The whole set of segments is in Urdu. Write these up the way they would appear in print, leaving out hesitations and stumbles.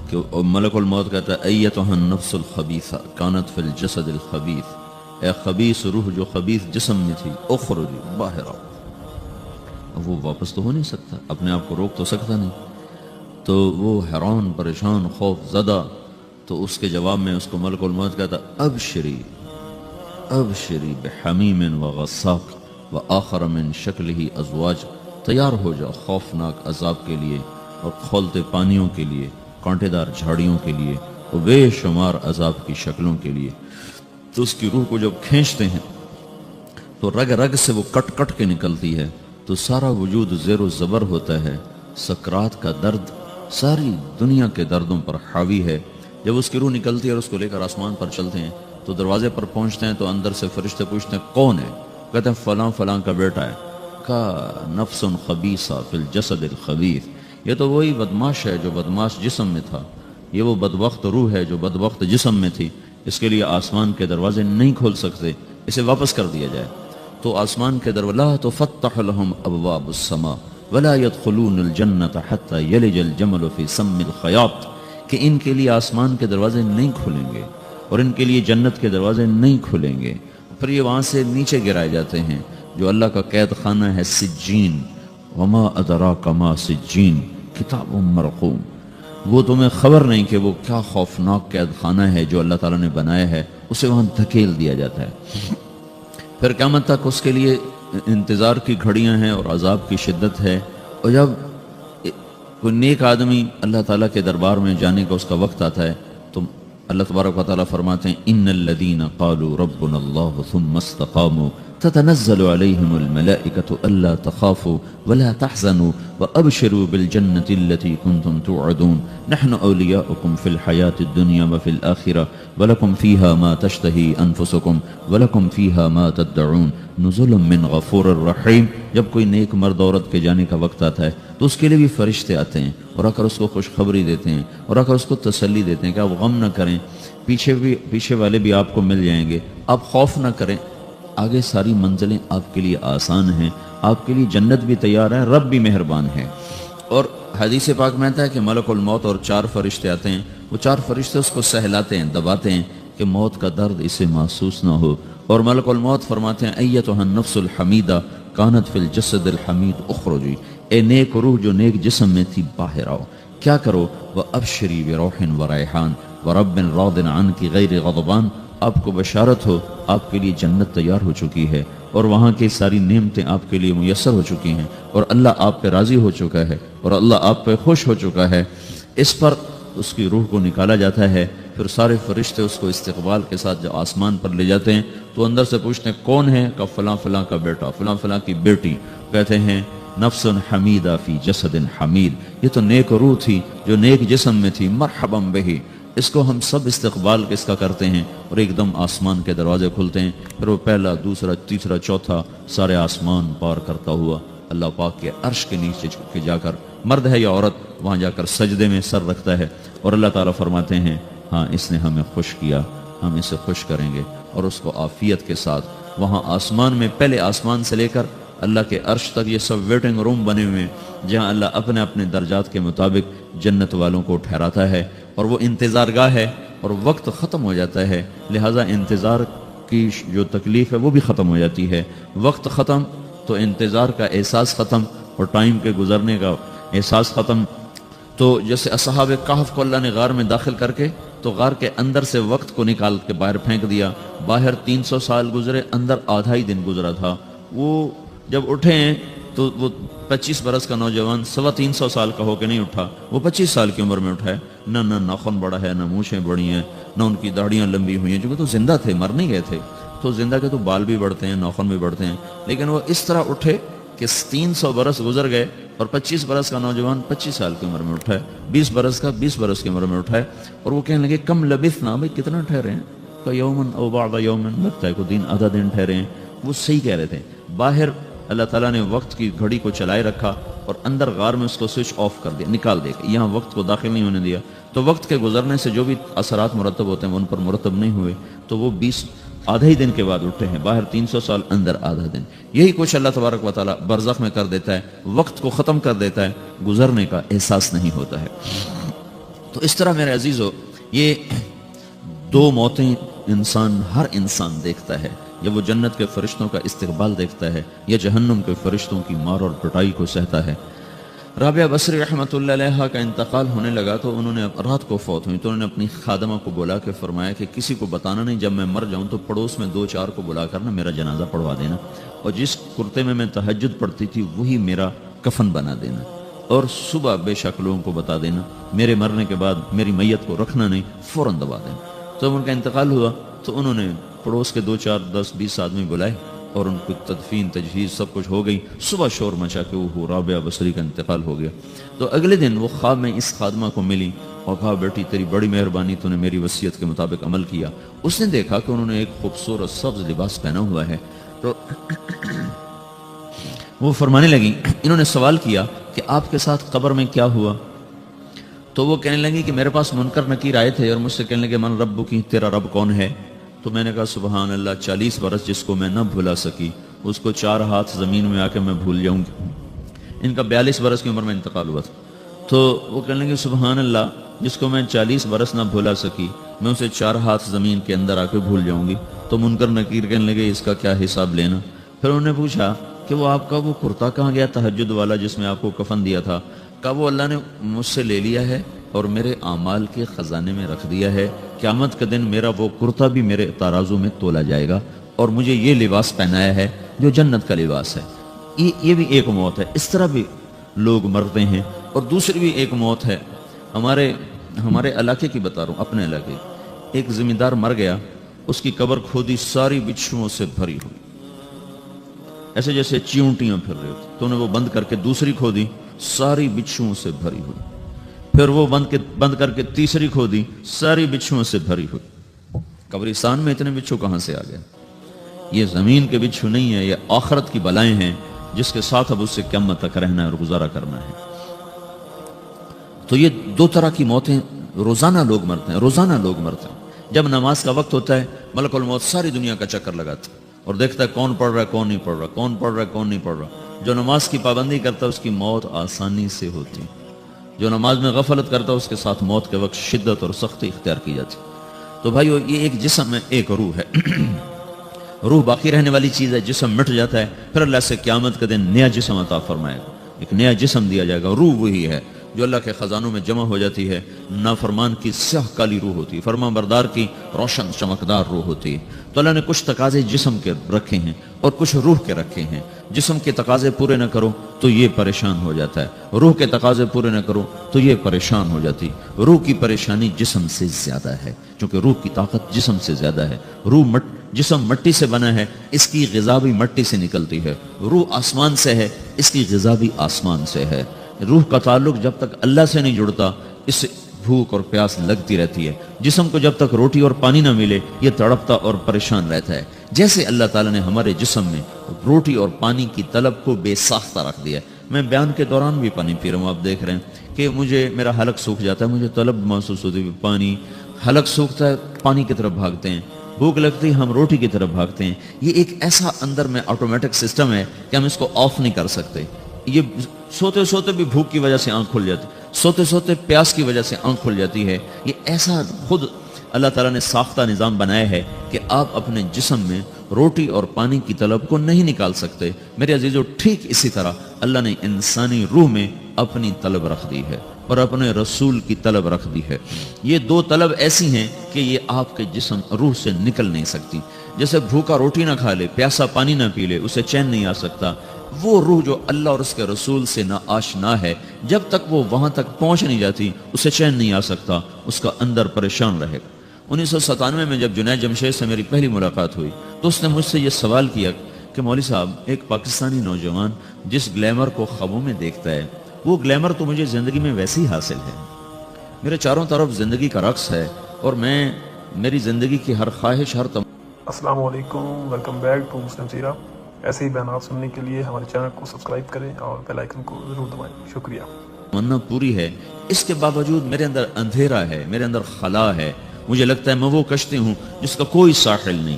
کہ ملک الموت کہتا ہے ایتھا النفس الخبیثہ کانت فی الجسد الخبیث، اے خبیث روح جو خبیث جسم میں تھی، اخرجی باہر آؤ۔ اب وہ واپس تو ہو نہیں سکتا، اپنے آپ کو روک تو سکتا نہیں، تو وہ حیران پریشان خوف زدہ، تو اس کے جواب میں اس کو ملک الموت کہتا ابشری ابشری بحمیم وغساق وآخر من شکلہ ازواج، تیار ہو جاؤ خوفناک عذاب کے لیے اور کھولتے پانیوں کے لیے، کانٹے دار جھاڑیوں کے لیے اور بے شمار عذاب کی شکلوں کے لیے۔ تو اس کی روح کو جب کھینچتے ہیں تو رگ رگ سے وہ کٹ کٹ کے نکلتی ہے، تو سارا وجود زیر و زبر ہوتا ہے، سکرات کا درد ساری دنیا کے دردوں پر حاوی ہے۔ جب اس کی روح نکلتی ہے اور اس کو لے کر آسمان پر چلتے ہیں تو دروازے پر پہنچتے ہیں تو اندر سے فرشتے پوچھتے ہیں کون ہے؟ کہتے ہیں فلاں فلاں کا بیٹا ہے۔ کا نفس خبیثہ فی الجسد الخبیث، یہ تو وہی بدماش ہے جو بدماش جسم میں تھا، یہ وہ بدبخت روح ہے جو بدبخت جسم میں تھی، اس کے لیے آسمان کے دروازے نہیں کھول سکتے، اسے واپس کر دیا جائے۔ تو آسمان کے دروازے لا تفتح لهم ابواب السماء ولا يدخلون الجنة حتى يلج الجمل في سم الخياط، کہ ان کے لیے آسمان کے دروازے نہیں کھلیں گے اور ان کے لیے جنت کے دروازے نہیں کھلیں گے، پھر یہ وہاں سے نیچے گرائے جاتے ہیں جو اللہ کا قید خانہ ہے سجین، وما ادراک ما سجین کتاب مرقوم، وہ تمہیں خبر نہیں کہ وہ کیا خوفناک قید خانہ ہے جو اللہ تعالیٰ نے بنایا ہے، اسے وہاں دھکیل دیا جاتا ہے۔ پھر قیامت تک اس کے لیے انتظار کی گھڑیاں ہیں اور عذاب کی شدت ہے، اور جب کوئی نیک آدمی اللہ تعالیٰ کے دربار میں جانے کا اس کا وقت آتا ہے تو اللہ تبارک و تعالیٰ فرماتے ہیں ان الذین قالوا ربنا اللہ ثم استقاموا تتنزل علیہم الملائکۃ الا تخافوا ولا تحزنوا وابشروا بالجنة التي كنتم توعدون نحن اولیاؤکم فی الحیاة الدنیا وفی الآخرہ ولکم فیہا ما تشتہی انفسکم ولکم فیہا ما تدعون نزل من غفور الرحیم۔ جب کوئی نیک مرد عورت کے جانے کا وقت آتا ہے تو اس کے لیے بھی فرشتے آتے ہیں اور آ کر اس کو خوشخبری دیتے ہیں اور آ کر اس کو تسلی دیتے ہیں کہ آپ غم نہ کریں، پیچھے والے بھی آپ کو مل جائیں گے، آپ خوف نہ کریں، آگے ساری منزلیں آپ کے لیے آسان ہیں، آپ کے لیے جنت بھی تیار ہے، رب بھی مہربان ہے۔ اور حدیث پاک میں آتا ہے کہ ملک الموت اور 4 فرشتے آتے ہیں، وہ 4 فرشتے اس کو سہلاتے ہیں، دباتے ہیں کہ موت کا درد اسے محسوس نہ ہو، اور ملک الموت فرماتے ہیں ایتھا النفس الحمیدہ کانت فی الجسد الحمید اخرجی، اے نیک روح جو نیک جسم میں تھی باہر آؤ۔ کیا کرو؟ وابشری بروح وریحان ورب راض عنک غیر غضبان، آپ کو بشارت ہو آپ کے لیے جنت تیار ہو چکی ہے اور وہاں کی ساری نعمتیں آپ کے لیے میسر ہو چکی ہیں اور اللہ آپ پہ راضی ہو چکا ہے اور اللہ آپ پہ خوش ہو چکا ہے۔ اس پر اس کی روح کو نکالا جاتا ہے، پھر سارے فرشتے اس کو استقبال کے ساتھ جب آسمان پر لے جاتے ہیں تو اندر سے پوچھتے ہیں کون ہے؟ کہ فلاں فلاں کا بیٹا، فلاں فلاں کی بیٹی۔ کہتے ہیں نفس حمیدہ فی جسد حمید، یہ تو نیک روح تھی جو نیک جسم میں تھی، مرحبا بہی، اس کو ہم سب استقبال کس کا کرتے ہیں، اور ایک دم آسمان کے دروازے کھلتے ہیں، پھر وہ پہلا دوسرا تیسرا چوتھا سارے آسمان پار کرتا ہوا اللہ پاک کے عرش کے نیچے جھک کے جا کر، مرد ہے یا عورت، وہاں جا کر سجدے میں سر رکھتا ہے اور اللہ تعالیٰ فرماتے ہیں ہاں اس نے ہمیں خوش کیا، ہم اسے خوش کریں گے، اور اس کو عافیت کے ساتھ وہاں آسمان میں، پہلے آسمان سے لے کر اللہ کے عرش تک یہ سب ویٹنگ روم بنے ہوئے ہیں جہاں اللہ اپنے اپنے درجات کے مطابق جنت والوں کو ٹھہراتا ہے، اور وہ انتظار گاہ ہے اور وقت ختم ہو جاتا ہے، لہٰذا انتظار کی جو تکلیف ہے وہ بھی ختم ہو جاتی ہے، وقت ختم تو انتظار کا احساس ختم اور ٹائم کے گزرنے کا احساس ختم۔ تو جیسے اصحاب کہف کو اللہ نے غار میں داخل کر کے تو غار کے اندر سے وقت کو نکال کے باہر پھینک دیا، باہر 300 سال گزرے، اندر آدھا ہی دن گزرا تھا۔ وہ جب اٹھے ہیں تو وہ 25 برس کا نوجوان 325 سال کا ہو کے نہیں اٹھا، وہ 25 سال کی عمر میں اٹھا ہے، نہ ناخن بڑا ہے، نہ مونچھیں بڑی ہیں، نہ ان کی داڑیاں لمبی ہوئی ہیں، چونکہ تو زندہ تھے، مر نہیں گئے تھے، تو زندہ کے تو بال بھی بڑھتے ہیں، ناخن بھی بڑھتے ہیں، لیکن وہ اس طرح اٹھے کہ 300 برس گزر گئے اور 25 برس کا نوجوان 25 سال کی عمر میں اٹھا ہے، 20 برس کا 20 برس کی عمر میں اٹھا ہے، اور وہ کہنے لگے کم لبثنا، بھائی کتنا ٹھہرے ہیں؟ کہ یومن او بعض یومن، لگتا ہے کوئی دن آدھا دن ٹھہرے ہیں۔ وہ صحیح کہہ رہے تھے، باہر اللہ تعالیٰ نے وقت کی گھڑی کو چلائے رکھا اور اندر غار میں اس کو سوئچ آف کر دیا، نکال دیا، یہاں وقت کو داخل نہیں ہونے دیا، تو وقت کے گزرنے سے جو بھی اثرات مرتب ہوتے ہیں وہ ان پر مرتب نہیں ہوئے، تو وہ 20 آدھے ہی دن کے بعد اٹھے ہیں، باہر 300 سال، اندر آدھا دن۔ یہی کچھ اللہ تبارک و تعالیٰ برزخ میں کر دیتا ہے، وقت کو ختم کر دیتا ہے، گزرنے کا احساس نہیں ہوتا ہے۔ تو اس طرح میرے عزیزو یہ دو موتیں ہر انسان دیکھتا ہے، یا وہ جنت کے فرشتوں کا استقبال دیکھتا ہے یا جہنم کے فرشتوں کی مار اور پٹائی کو سہتا ہے۔ رابعہ بصری رحمۃ اللہ علیہ کا انتقال ہونے لگا تو انہوں نے رات کو فوت ہوئی تو انہوں نے اپنی خادمہ کو بلا کے فرمایا کہ کسی کو بتانا نہیں، جب میں مر جاؤں تو پڑوس میں 2-4 کو بلا کر میرا جنازہ پڑھوا دینا، اور جس کرتے میں تہجد پڑھتی تھی وہی میرا کفن بنا دینا، اور صبح بے شک لوگوں کو بتا دینا، میرے مرنے کے بعد میری میت کو رکھنا نہیں، فوراً دبا دینا۔ تو ان کا انتقال ہوا تو انہوں نے پڑوس کے 2-4 10-20 آدمی بلائے اور ان کو تدفین تجہیز سب کچھ ہو گئی۔ صبح شور مچا کہ وہ رابعہ بصری کا انتقال ہو گیا۔ تو اگلے دن وہ خواب میں اس خادمہ کو ملی اور کہا بیٹی تیری بڑی مہربانی، تو نے میری وصیت کے مطابق عمل کیا۔ اس نے دیکھا کہ انہوں نے ایک خوبصورت سبز لباس پہنا ہوا ہے، تو وہ فرمانے لگی، انہوں نے سوال کیا کہ آپ کے ساتھ قبر میں کیا ہوا؟ تو وہ کہنے لگی کہ میرے پاس منکر نکیر آئے تھے اور مجھ سے کہنے لگے من رب کی، تیرا رب کون ہے؟ تو میں نے کہا سبحان اللہ، 40 برس جس کو میں نہ بھلا سکی اس کو 4 ہاتھ زمین میں آ کے میں بھول جاؤں گی۔ ان کا 42 برس کی عمر میں انتقال ہوا تھا۔ تو وہ کہنے لگے سبحان اللہ، جس کو میں 40 برس نہ بھلا سکی میں اسے 4 ہاتھ زمین کے اندر آ کے بھول جاؤں گی۔ تو منکر نکیر کہنے لگے اس کا کیا حساب لینا؟ پھر انہوں نے پوچھا کہ وہ آپ کا وہ کرتا کہاں گیا تہجد والا جس میں آپ کو کفن دیا تھا؟ کہا وہ اللہ نے مجھ سے لے لیا ہے اور میرے اعمال کے خزانے میں رکھ دیا ہے، قیامت کے دن میرا وہ کرتا بھی میرے ترازو میں تولا جائے گا، اور مجھے یہ لباس پہنایا ہے جو جنت کا لباس ہے۔ یہ بھی ایک موت ہے۔ اس طرح بھی لوگ مرتے ہیں۔ اور دوسری بھی ایک موت ہے، ہمارے علاقے کی بتا رہا ہوں، اپنے علاقے، ایک زمیندار مر گیا، اس کی قبر کھودی، ساری بچھوؤں سے بھری ہوئی، ایسے جیسے چیونٹیاں پھر رہے ہوتے، تو انہیں وہ بند کر کے دوسری کھودی، ساری بچھوؤں سے بھری ہوئی، پھر وہ بند کر کے تیسری کھودی، ساری بچھوؤں سے بھری ہوئی۔ قبرستان میں اتنے بچھو کہاں سے آ گئے؟ یہ زمین کے بچھو نہیں ہے، یہ آخرت کی بلائیں ہیں جس کے ساتھ اب اس سے قیامت تک رہنا ہے اور گزارا کرنا ہے۔ تو یہ 2 طرح کی موتیں روزانہ لوگ مرتے ہیں، روزانہ لوگ مرتے ہیں۔ جب نماز کا وقت ہوتا ہے ملک الموت ساری دنیا کا چکر لگاتا ہے اور دیکھتا ہے کون پڑھ رہا ہے کون نہیں پڑھ رہا، کون پڑھ رہا ہے کون نہیں پڑھ رہا۔ جو نماز کی پابندی کرتا ہے اس کی موت آسانی سے ہوتی، جو نماز میں غفلت کرتا ہے اس کے ساتھ موت کے وقت شدت اور سختی اختیار کی جاتی۔ تو بھائیو یہ ایک جسم ہے، ایک روح ہے۔ روح باقی رہنے والی چیز ہے، جسم مٹ جاتا ہے، پھر اللہ سے قیامت کے دن نیا جسم عطا فرمائے گا، ایک نیا جسم دیا جائے گا۔ روح وہی ہے جو اللہ کے خزانوں میں جمع ہو جاتی ہے۔ نافرمان کی سیاہ کالی روح ہوتی ہے، فرمان بردار کی روشن چمکدار روح ہوتی ہے۔ تو اللہ نے کچھ تقاضے جسم کے رکھے ہیں اور کچھ روح کے رکھے ہیں۔ جسم کے تقاضے پورے نہ کرو تو یہ پریشان ہو جاتا ہے، روح کے تقاضے پورے نہ کرو تو یہ پریشان ہو جاتی۔ روح کی پریشانی جسم سے زیادہ ہے، کیونکہ روح کی طاقت جسم سے زیادہ ہے۔ جسم مٹی سے بنا ہے، اس کی غذا بھی مٹی سے نکلتی ہے۔ روح آسمان سے ہے، اس کی غذا بھی آسمان سے ہے۔ روح کا تعلق جب تک اللہ سے نہیں جڑتا اس سے بھوک اور پیاس لگتی رہتی ہے۔ جسم کو جب تک روٹی اور پانی نہ ملے یہ تڑپتا اور پریشان رہتا ہے۔ جیسے اللہ تعالیٰ نے ہمارے جسم میں روٹی اور پانی کی طلب کو بے ساختہ رکھ دیا ہے۔ میں بیان کے دوران بھی پانی پی رہا ہوں، آپ دیکھ رہے ہیں کہ میرا حلق سوکھ جاتا ہے، مجھے طلب محسوس ہوتی ہے پانی، حلق سوکھتا ہے پانی کی طرف بھاگتے ہیں، بھوک لگتی ہے ہم روٹی کی طرف بھاگتے ہیں۔ یہ ایک ایسا اندر میں آٹومیٹک سسٹم ہے کہ ہم اس کو آف نہیں کر سکتے۔ یہ سوتے سوتے بھی بھوک کی وجہ سے آنکھ کھل جاتی، سوتے سوتے پیاس کی وجہ سے آنکھ کھل جاتی ہے۔ یہ ایسا خود اللہ تعالیٰ نے ساختہ نظام بنایا ہے کہ آپ اپنے جسم میں روٹی اور پانی کی طلب کو نہیں نکال سکتے۔ میرے عزیزو ٹھیک اسی طرح اللہ نے انسانی روح میں اپنی طلب رکھ دی ہے اور اپنے رسول کی طلب رکھ دی ہے۔ یہ 2 طلب ایسی ہیں کہ یہ آپ کے جسم روح سے نکل نہیں سکتی۔ جیسے بھوکا روٹی نہ کھا لے، پیاسا پانی نہ پی لے، اسے چین نہیں آ سکتا۔ وہ روح جو اللہ اور اس کے رسول سے نہ آشنا ہے، جب تک وہ وہاں تک پہنچ نہیں جاتی اسے چین نہیں آ سکتا، اس کا اندر پریشان رہے گا۔ 1997 میں جب جنید جمشید سے میری پہلی ملاقات ہوئی تو اس نے مجھ سے یہ سوال کیا کہ مولوی صاحب، ایک پاکستانی نوجوان جس گلیمر کو خوابوں میں دیکھتا ہے وہ گلیمر تو مجھے زندگی میں ویسے ہی حاصل ہے، میرے چاروں طرف زندگی کا رقص ہے اور میری زندگی کی ہر خواہش السلام علیکم، ویلکم بیک ٹو مسلم سیرہ۔ ایسے ہی بیانات سننے کے لیے ہمارے چینل کو سبسکرائب کریں اور بیل آئیکن کو ضرور دبائیں۔ شکریہ۔ تمنا پوری ہے، اس کے باوجود میرے اندر اندھیرا ہے، میرے اندر خلا ہے۔ مجھے لگتا ہے میں وہ کشتی ہوں جس کا کوئی ساحل نہیں،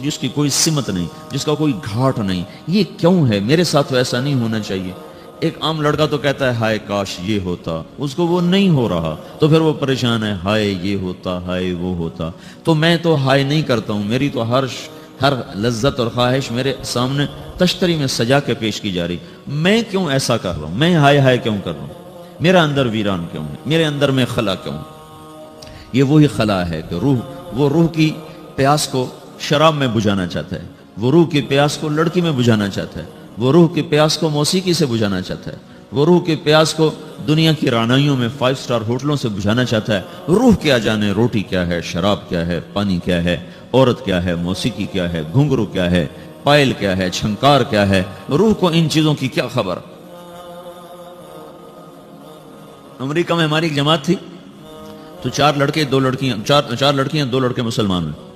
جس کی کوئی سمت نہیں، جس کا کوئی گھاٹ نہیں۔ یہ کیوں ہے؟ میرے ساتھ ایسا نہیں ہونا چاہیے۔ ایک عام لڑکا تو کہتا ہے ہائے کاش یہ ہوتا، اس کو وہ نہیں ہو رہا تو پھر وہ پریشان ہے، ہائے یہ ہوتا، ہائے وہ ہوتا۔ تو میں تو ہائے نہیں کرتا ہوں، میری تو ہر لذت اور خواہش میرے سامنے تشتری میں سجا کے پیش کی جا رہی، میں کیوں ایسا کر رہا ہوں، میں ہائے ہائے کیوں کر رہا ہوں، میرا اندر ویران کیوں ہے، میرے اندر میں خلا کیوں ہے؟ یہ وہی خلا ہے کہ وہ روح کی پیاس کو شراب میں بجھانا چاہتا ہے، وہ روح کی پیاس کو لڑکی میں بجھانا چاہتا ہے، وہ روح کی پیاس کو موسیقی سے بجھانا چاہتا ہے، وہ روح کی پیاس کو دنیا کی رعنائیوں میں 5 سٹار ہوٹلوں سے بجھانا چاہتا ہے۔ روح کیا جانے روٹی کیا ہے، شراب کیا ہے، پانی کیا ہے، عورت کیا ہے، موسیقی کیا ہے، گھنگرو کیا ہے، پائل کیا ہے، چھنکار کیا ہے، روح کو ان چیزوں کی کیا خبر؟ امریکہ میں ہماری ایک جماعت تھی تو 4 لڑکے 2 لڑکیاں، 4 لڑکیاں 2 لڑکے مسلمان ہیں۔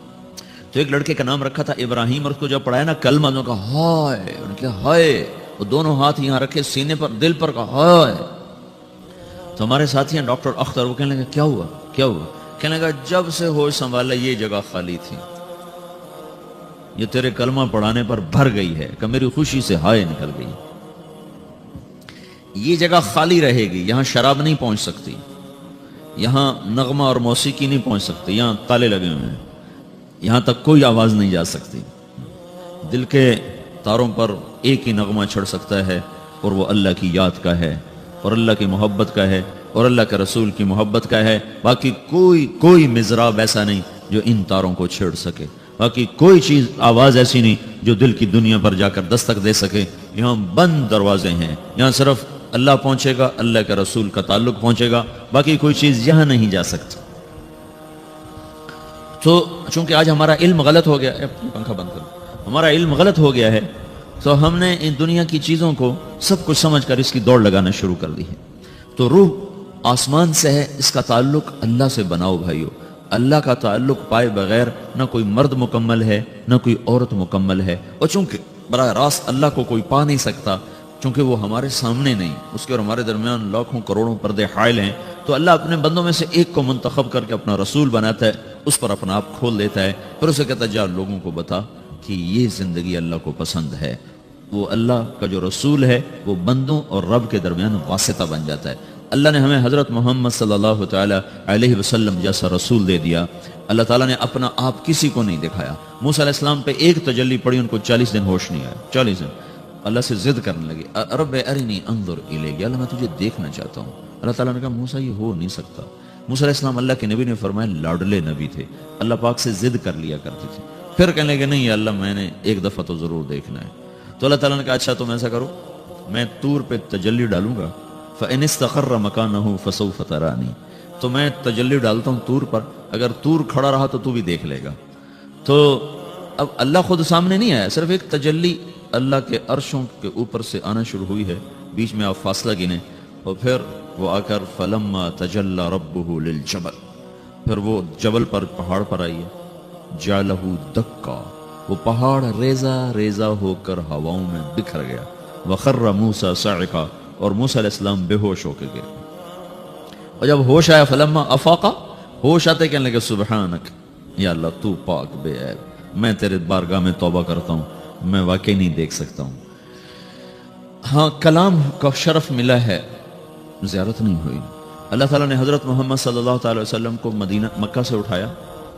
تو ایک لڑکے کا نام رکھا تھا ابراہیم، اور اس کو جب پڑھایا نا کلمہ، انہوں نے کہا ہائے، انہوں نے کہا ہائے، وہ دونوں ہاتھ یہاں رکھے سینے پر، دل پر، کہا ہائے۔ تو ہمارے ساتھی ہیں ڈاکٹر اختر، وہ کہنے لگا کیا ہوا کیا ہوا؟ کہنے لگا جب سے ہوش سنبھالا یہ جگہ خالی تھی، یہ تیرے کلمہ پڑھانے پر بھر گئی ہے کہ میری خوشی سے ہائے نکل گئی۔ یہ جگہ خالی رہے گی، یہاں شراب نہیں پہنچ سکتی، یہاں نغمہ اور موسیقی نہیں پہنچ سکتی، یہاں تالے لگے ہوئے ہیں، یہاں تک کوئی آواز نہیں جا سکتی۔ دل کے تاروں پر ایک ہی نغمہ چڑھ سکتا ہے، اور وہ اللہ کی یاد کا ہے، اور اللہ کی محبت کا ہے، اور اللہ کے رسول کی محبت کا ہے۔ باقی کوئی مزراب ایسا نہیں جو ان تاروں کو چھیڑ سکے، باقی کوئی چیز آواز ایسی نہیں جو دل کی دنیا پر جا کر دستک دے سکے۔ یہاں بند دروازے ہیں، یہاں صرف اللہ پہنچے گا، اللہ کے رسول کا تعلق پہنچے گا، باقی کوئی چیز یہاں نہیں جا سکتی۔ تو چونکہ آج ہمارا علم غلط ہو گیا ہے، پنکھا بند کرو، ہمارا علم غلط ہو گیا ہے، تو ہم نے ان دنیا کی چیزوں کو سب کچھ سمجھ کر اس کی دوڑ لگانا شروع کر دی ہے۔ تو روح آسمان سے ہے، اس کا تعلق اللہ سے بناؤ بھائیو۔ اللہ کا تعلق پائے بغیر نہ کوئی مرد مکمل ہے نہ کوئی عورت مکمل ہے، اور چونکہ براہ راست اللہ کو کوئی پا نہیں سکتا، چونکہ وہ ہمارے سامنے نہیں، اس کے اور ہمارے درمیان لاکھوں کروڑوں پردے حائل ہیں، تو اللہ اپنے بندوں میں سے ایک کو منتخب کر کے اپنا رسول بناتا ہے، اس پر اپنا آپ کھول دیتا ہے، پھر اسے کہتا ہے جا لوگوں کو بتا کہ یہ زندگی اللہ کو پسند ہے۔ وہ اللہ کا جو رسول ہے وہ بندوں اور رب کے درمیان واسطہ بن جاتا ہے۔ اللہ نے ہمیں حضرت محمد صلی اللہ تعالی علیہ وسلم جیسا رسول دے دیا۔ اللہ تعالیٰ نے اپنا آپ کسی کو نہیں دکھایا۔ موسیٰ علیہ السلام پہ ایک تجلی پڑی، ان کو 40 دن ہوش نہیں آیا، 40 دن اللہ سے ضد کرنے لگے، رب ارنی انظر الیک، یا اللہ میں تجھے دیکھنا چاہتا ہوں۔ اللہ تعالیٰ نے کہا موسیٰ یہ ہو نہیں سکتا۔ موسیٰ علیہ السلام اللہ کے نبی نے فرمایا لاڈلے نبی تھے، اللہ پاک سے ضد کر لیا کرتے تھے، پھر کہنے لگے نہیں اللہ میں نے ایک دفعہ تو ضرور دیکھنا ہے۔ تو اللہ تعالیٰ نے کہا اچھا تم ایسا کرو، میں طور پہ تجلی ڈالوں گا، فَإِنِ اسْتَقَرَّ مَكَانَهُ فَسَوْفَ تَرَانِي، تو میں تجلی ڈالتا ہوں طور پر، اگر طور کھڑا رہا تو بھی دیکھ لے گا۔ تو اب اللہ خود سامنے نہیں آیا، صرف ایک تجلی اللہ کے عرشوں کے اوپر سے آنا شروع ہوئی ہے، بیچ میں آپ فاصلہ گنے، اور پھر وہ آ کر فَلَمَّا تَجَلَّى رَبُّهُ لِلْجَبَلِ، پھر وہ جبل پر، پہاڑ پر آئی ہے، جَعَلَهُ دَكَّا، وہ پہاڑ ریزہ ریزہ ہو کر ہواؤں میں بکھر گیا، وَخَرَّ مُوسَى صَعِقًا، اور موسیٰ علیہ السلام بے ہوش ہو کے گئے۔ اور جب ہوش آیا فَلَمَّا أَفَاقَ، ہوش آتے کہنے لگے سبحانک، یا اللہ تو پاک بے عیب، میں تیرے بارگاہ میں توبہ کرتا ہوں، میں واقعی نہیں دیکھ سکتا ہوں۔ ہاں کلام کا شرف ملا ہے، زیارت نہیں ہوئی۔ اللہ تعالیٰ نے حضرت محمد صلی اللہ تعالی وسلم کو مکہ سے اٹھایا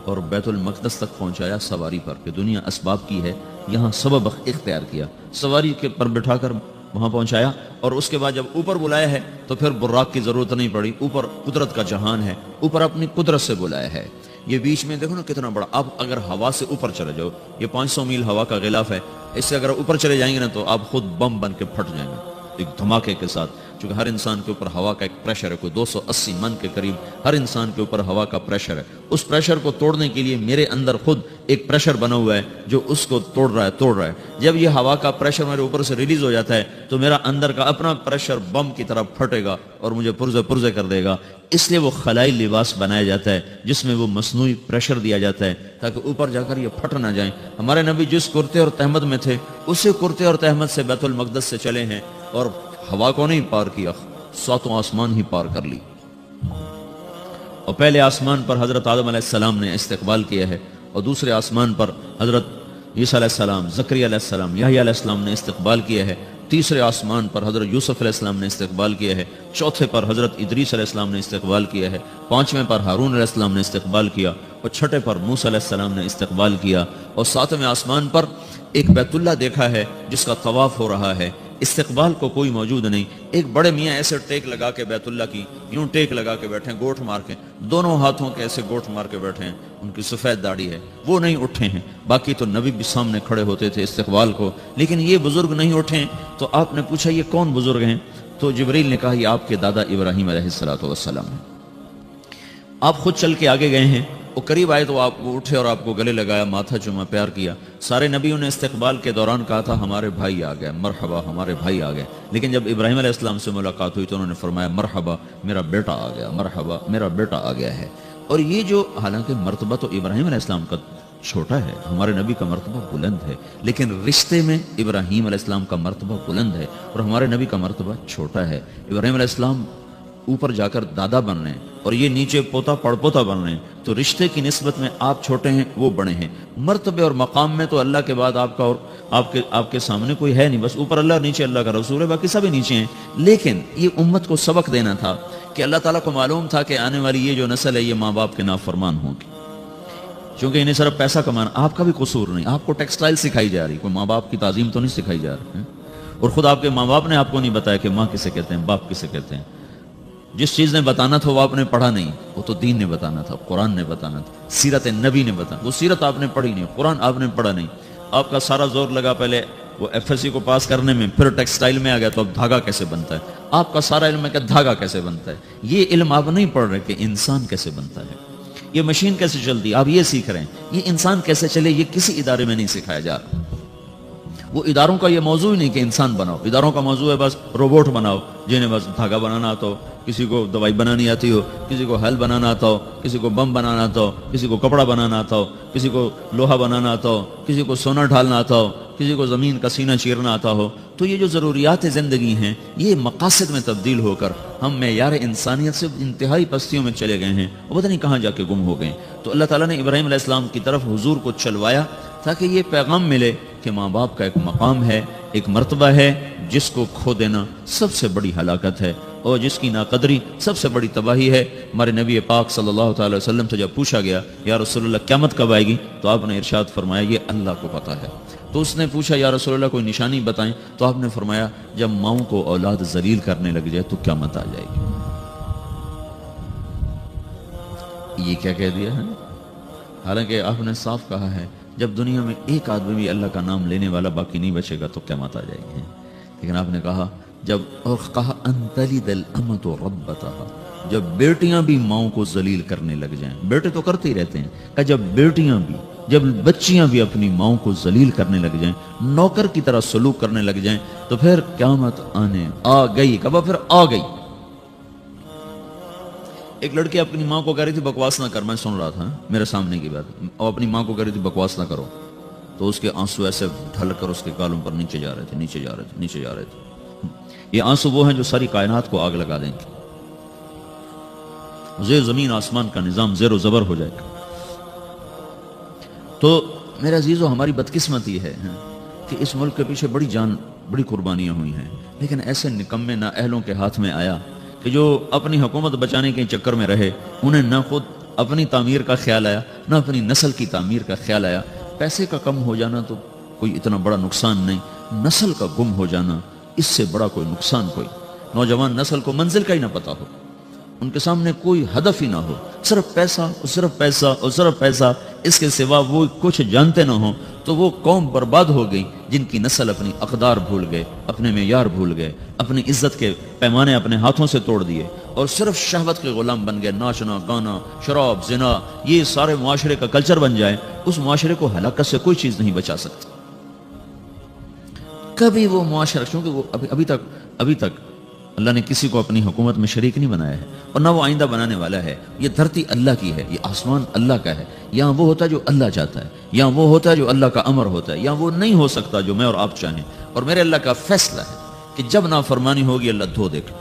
اور بیت المقدس تک پہنچایا سواری پر، کہ دنیا اسباب کی ہے، یہاں سبب اختیار کیا، سواری کے پر بٹھا کر وہاں پہنچایا، اور اس کے بعد جب اوپر بلایا ہے تو پھر براق کی ضرورت نہیں پڑی، اوپر قدرت کا جہان ہے، اوپر اپنی قدرت سے بلایا ہے۔ یہ بیچ میں دیکھو نا کتنا بڑا، آپ اگر ہوا سے اوپر چلے جاؤ، یہ 500 میل ہوا کا غلاف ہے، اس سے اگر اوپر چلے جائیں گے نا تو آپ خود بم بن کے پھٹ جائیں گے ایک دھماکے کے ساتھ، چونکہ ہر انسان کے اوپر ہوا کا ایک پریشر ہے، کوئی 280 من کے قریب ہر انسان کے اوپر ہوا کا پریشر ہے۔ اس پریشر کو توڑنے کے لیے میرے اندر خود ایک پریشر بنا ہوا ہے جو اس کو توڑ رہا ہے۔ جب یہ ہوا کا پریشر میرے اوپر سے ریلیز ہو جاتا ہے تو میرا اندر کا اپنا پریشر بم کی طرح پھٹے گا اور مجھے پرزے کر دے گا۔ اس لیے وہ خلائی لباس بنایا جاتا ہے جس میں وہ مصنوعی پریشر دیا جاتا ہے تاکہ اوپر جا کر یہ پھٹ نہ جائیں۔ ہمارے نبی جس کرتے اور تہمت میں تھے اسی کرتے اور تہمت سے بیت المقدس سے چلے ہیں، اور ہوا کو نہیں پار کیا، 7 آسمان ہی پار کر لی۔ اور پہلے آسمان پر حضرت آدم علیہ السلام نے استقبال کیا ہے، اور دوسرے آسمان پر حضرت عیسیٰ علیہ السلام، زکریا علیہ السلام، یحییٰ علیہ السلام نے استقبال کیا ہے، تیسرے آسمان پر حضرت یوسف علیہ السلام نے استقبال کیا ہے، چوتھے پر حضرت ادریس علیہ السلام نے استقبال کیا ہے، پانچویں پر ہارون علیہ السلام نے استقبال کیا، اور چھٹے پر موسیٰ علیہ السلام نے استقبال کیا، اور ساتویں آسمان پر ایک بیت اللہ دیکھا ہے جس کا طواف ہو رہا ہے، استقبال کو کوئی موجود نہیں، ایک بڑے میاں ایسے ٹیک لگا کے بیت اللہ کی یوں ٹیک لگا کے بیٹھے ہیں، گوٹھ مار کے، دونوں ہاتھوں کے ایسے گوٹھ مار کے بیٹھے ہیں، ان کی سفید داڑھی ہے، وہ نہیں اٹھے ہیں، باقی تو نبی بھی سامنے کھڑے ہوتے تھے استقبال کو، لیکن یہ بزرگ نہیں اٹھے ہیں۔ تو آپ نے پوچھا یہ کون بزرگ ہیں؟ تو جبریل نے کہا یہ آپ کے دادا ابراہیم علیہ السلام ہیں۔ آپ خود چل کے آگے گئے ہیں، وہ قریب آئے تو آپ اٹھے اور آپ کو گلے لگایا، ماتھا چوما، پیار کیا۔ سارے نبیوں نے استقبال کے دوران کہا تھا ہمارے بھائی آ گئے، مرحبا ہمارے بھائی آ گئے، لیکن جب ابراہیم علیہ السلام سے ملاقات ہوئی تو انہوں نے فرمایا مرحبا میرا بیٹا آ گیا، مرحبا میرا بیٹا آ گیا ہے۔ اور یہ جو حالانکہ مرتبہ تو ابراہیم علیہ السلام کا چھوٹا ہے، ہمارے نبی کا مرتبہ بلند ہے، لیکن رشتے میں ابراہیم علیہ السلام کا مرتبہ بلند ہے اور ہمارے نبی کا مرتبہ چھوٹا ہے۔ ابراہیم علیہ السلام اوپر جا کر دادا بن رہے ہیں اور یہ نیچے پوتا پڑپوتا بن رہے ہیں، تو رشتے کی نسبت میں آپ چھوٹے ہیں وہ بڑے ہیں، مرتبے اور مقام میں تو اللہ کے بعد آپ کا اور آپ کے سامنے کوئی ہے نہیں، بس اوپر اللہ نیچے اللہ کا رسول ہے، باقی سبھی نیچے ہیں۔ لیکن یہ امت کو سبق دینا تھا کہ اللہ تعالیٰ کو معلوم تھا کہ آنے والی یہ جو نسل ہے یہ ماں باپ کے نافرمان ہوگی، چونکہ انہیں صرف پیسہ کمانا، آپ کا بھی قصور نہیں، آپ کو ٹیکسٹائل سکھائی جا رہی، کوئی ماں باپ کی تعظیم تو نہیں سکھائی جا رہی، اور خود آپ کے ماں باپ نے آپ کو نہیں بتایا کہ ماں کسے کہتے ہیں، باپ کسے کہتے ہیں۔ جس چیز نے بتانا تھا وہ آپ نے پڑھا نہیں، وہ تو دین نے بتانا تھا، قرآن نے بتانا تھا، سیرت نبی نے بتانا، وہ سیرت آپ نے پڑھی نہیں، قرآن آپ نے پڑھا نہیں، آپ کا سارا زور لگا پہلے وہ ایف ایس سی کو پاس کرنے میں، پھر ٹیکسٹائل میں آ گیا تو اب دھاگا کیسے بنتا ہے، آپ کا سارا علم ہے کہ دھاگا کیسے بنتا ہے، یہ علم آپ نہیں پڑھ رہے کہ انسان کیسے بنتا ہے، یہ مشین کیسے چلتی ہے آپ یہ سیکھ رہے ہیں، یہ انسان کیسے چلے یہ کسی ادارے میں نہیں سکھایا جا رہا۔ وہ اداروں کا یہ موضوع ہی نہیں کہ انسان بناؤ، اداروں کا موضوع ہے بس روبوٹ بناؤ جنہیں بس دھاگا بنانا آتا ہو، کسی کو دوائی بنانی آتی ہو، کسی کو حل بنانا آتا ہو، کسی کو بم بنانا آتا ہو، کسی کو کپڑا بنانا آتا ہو، کسی کو لوہا بنانا آتا ہو، کسی کو سونا ڈھالنا آتا ہو، کسی کو زمین کا سینہ چیرنا آتا ہو۔ تو یہ جو ضروریات زندگی ہیں یہ مقاصد میں تبدیل ہو کر ہم معیار انسانیت سے انتہائی پستیوں میں چلے گئے ہیں اور پتہ نہیں کہاں جا کے گم ہو گئے۔ تو اللہ تعالیٰ نے ابراہیم علیہ السلام کی طرف حضور کو چلوایا تاکہ یہ پیغام ملے کہ ماں باپ کا ایک مقام ہے، ایک مرتبہ ہے جس کو کھو دینا سب سے بڑی ہلاکت ہے اور جس کی ناقدری سب سے بڑی تباہی ہے۔ ہمارے نبی پاک صلی اللہ تعالی وسلم سے جب پوچھا گیا یا رسول اللہ قیامت کب آئے گی تو آپ نے ارشاد فرمایا یہ اللہ کو پتہ ہے۔ تو اس نے پوچھا یا رسول اللہ کوئی نشانی بتائیں، تو آپ نے فرمایا جب ماؤں کو اولاد ذلیل کرنے لگ جائے تو قیامت آ جائے گی۔ یہ کیا کہہ دیا ہے، حالانکہ آپ نے صاف کہا ہے جب دنیا میں ایک آدمی بھی اللہ کا نام لینے والا باقی نہیں بچے گا تو قیامت آ جائے گی۔ لیکن آپ نے کہا جب اور کہا انتلد الامۃ ربتہا، جب بیٹیاں بھی ماؤں کو ذلیل کرنے لگ جائیں، بیٹے تو کرتے ہی رہتے ہیں، کہ جب بیٹیاں بھی، جب بچیاں بھی اپنی ماؤں کو ذلیل کرنے لگ جائیں، نوکر کی طرح سلوک کرنے لگ جائیں تو پھر قیامت آنے آ گئی۔ کب پھر آ گئی۔ ایک لڑکی اپنی ماں کو کہہ رہی تھی بکواس نہ کر، میں سن رہا تھا میرے سامنے کی بات، اور اپنی ماں کو کہہ رہی تھی بکواس نہ کرو، تو اس کے آنسو ایسے ڈھل کر اس کے گالوں پر نیچے جا رہے تھے، نیچے جا رہے تھے، نیچے جا رہے تھے۔ یہ آنسو وہ ہیں جو ساری کائنات کو آگ لگا دیں گے، زیر زمین آسمان کا نظام زیر و زبر ہو جائے گا۔ تو میرے عزیزو ہماری بدقسمتی ہے کہ اس ملک کے پیچھے بڑی قربانیاں ہوئی ہیں، لیکن ایسے نکمے نااہلوں کے ہاتھ میں آیا کہ جو اپنی حکومت بچانے کے چکر میں رہے، انہیں نہ خود اپنی تعمیر کا خیال آیا نہ اپنی نسل کی تعمیر کا خیال آیا۔ پیسے کا کم ہو جانا تو کوئی اتنا بڑا نقصان نہیں، نسل کا گم ہو جانا اس سے بڑا کوئی نقصان کوئی۔ نوجوان نسل کو منزل کا ہی نہ پتا ہو، ان کے سامنے کوئی ہدف ہی نہ ہو، صرف پیسہ اور صرف پیسہ اور صرف پیسہ، اس کے سوا وہ کچھ جانتے نہ ہوں، تو وہ قوم برباد ہو گئی جن کی نسل اپنی اقدار بھول گئے، اپنے معیار بھول گئے، اپنی عزت کے پیمانے اپنے ہاتھوں سے توڑ دیے اور صرف شہوت کے غلام بن گئے۔ ناچنا گانا شراب زنا یہ سارے معاشرے کا کلچر بن جائے، اس معاشرے کو ہلاکت سے کوئی چیز نہیں بچا سکتی کبھی وہ معاشرہ، کیونکہ وہ ابھی تک اللہ نے کسی کو اپنی حکومت میں شریک نہیں بنایا ہے اور نہ وہ آئندہ بنانے والا ہے۔ یہ دھرتی اللہ کی ہے، یہ آسمان اللہ کا ہے، یہاں وہ ہوتا ہے جو اللہ چاہتا ہے، یہاں وہ ہوتا ہے جو اللہ کا امر ہوتا ہے، یہاں وہ نہیں ہو سکتا جو میں اور آپ چاہیں۔ اور میرے اللہ کا فیصلہ ہے کہ جب نافرمانی ہوگی اللہ دھو دے گا،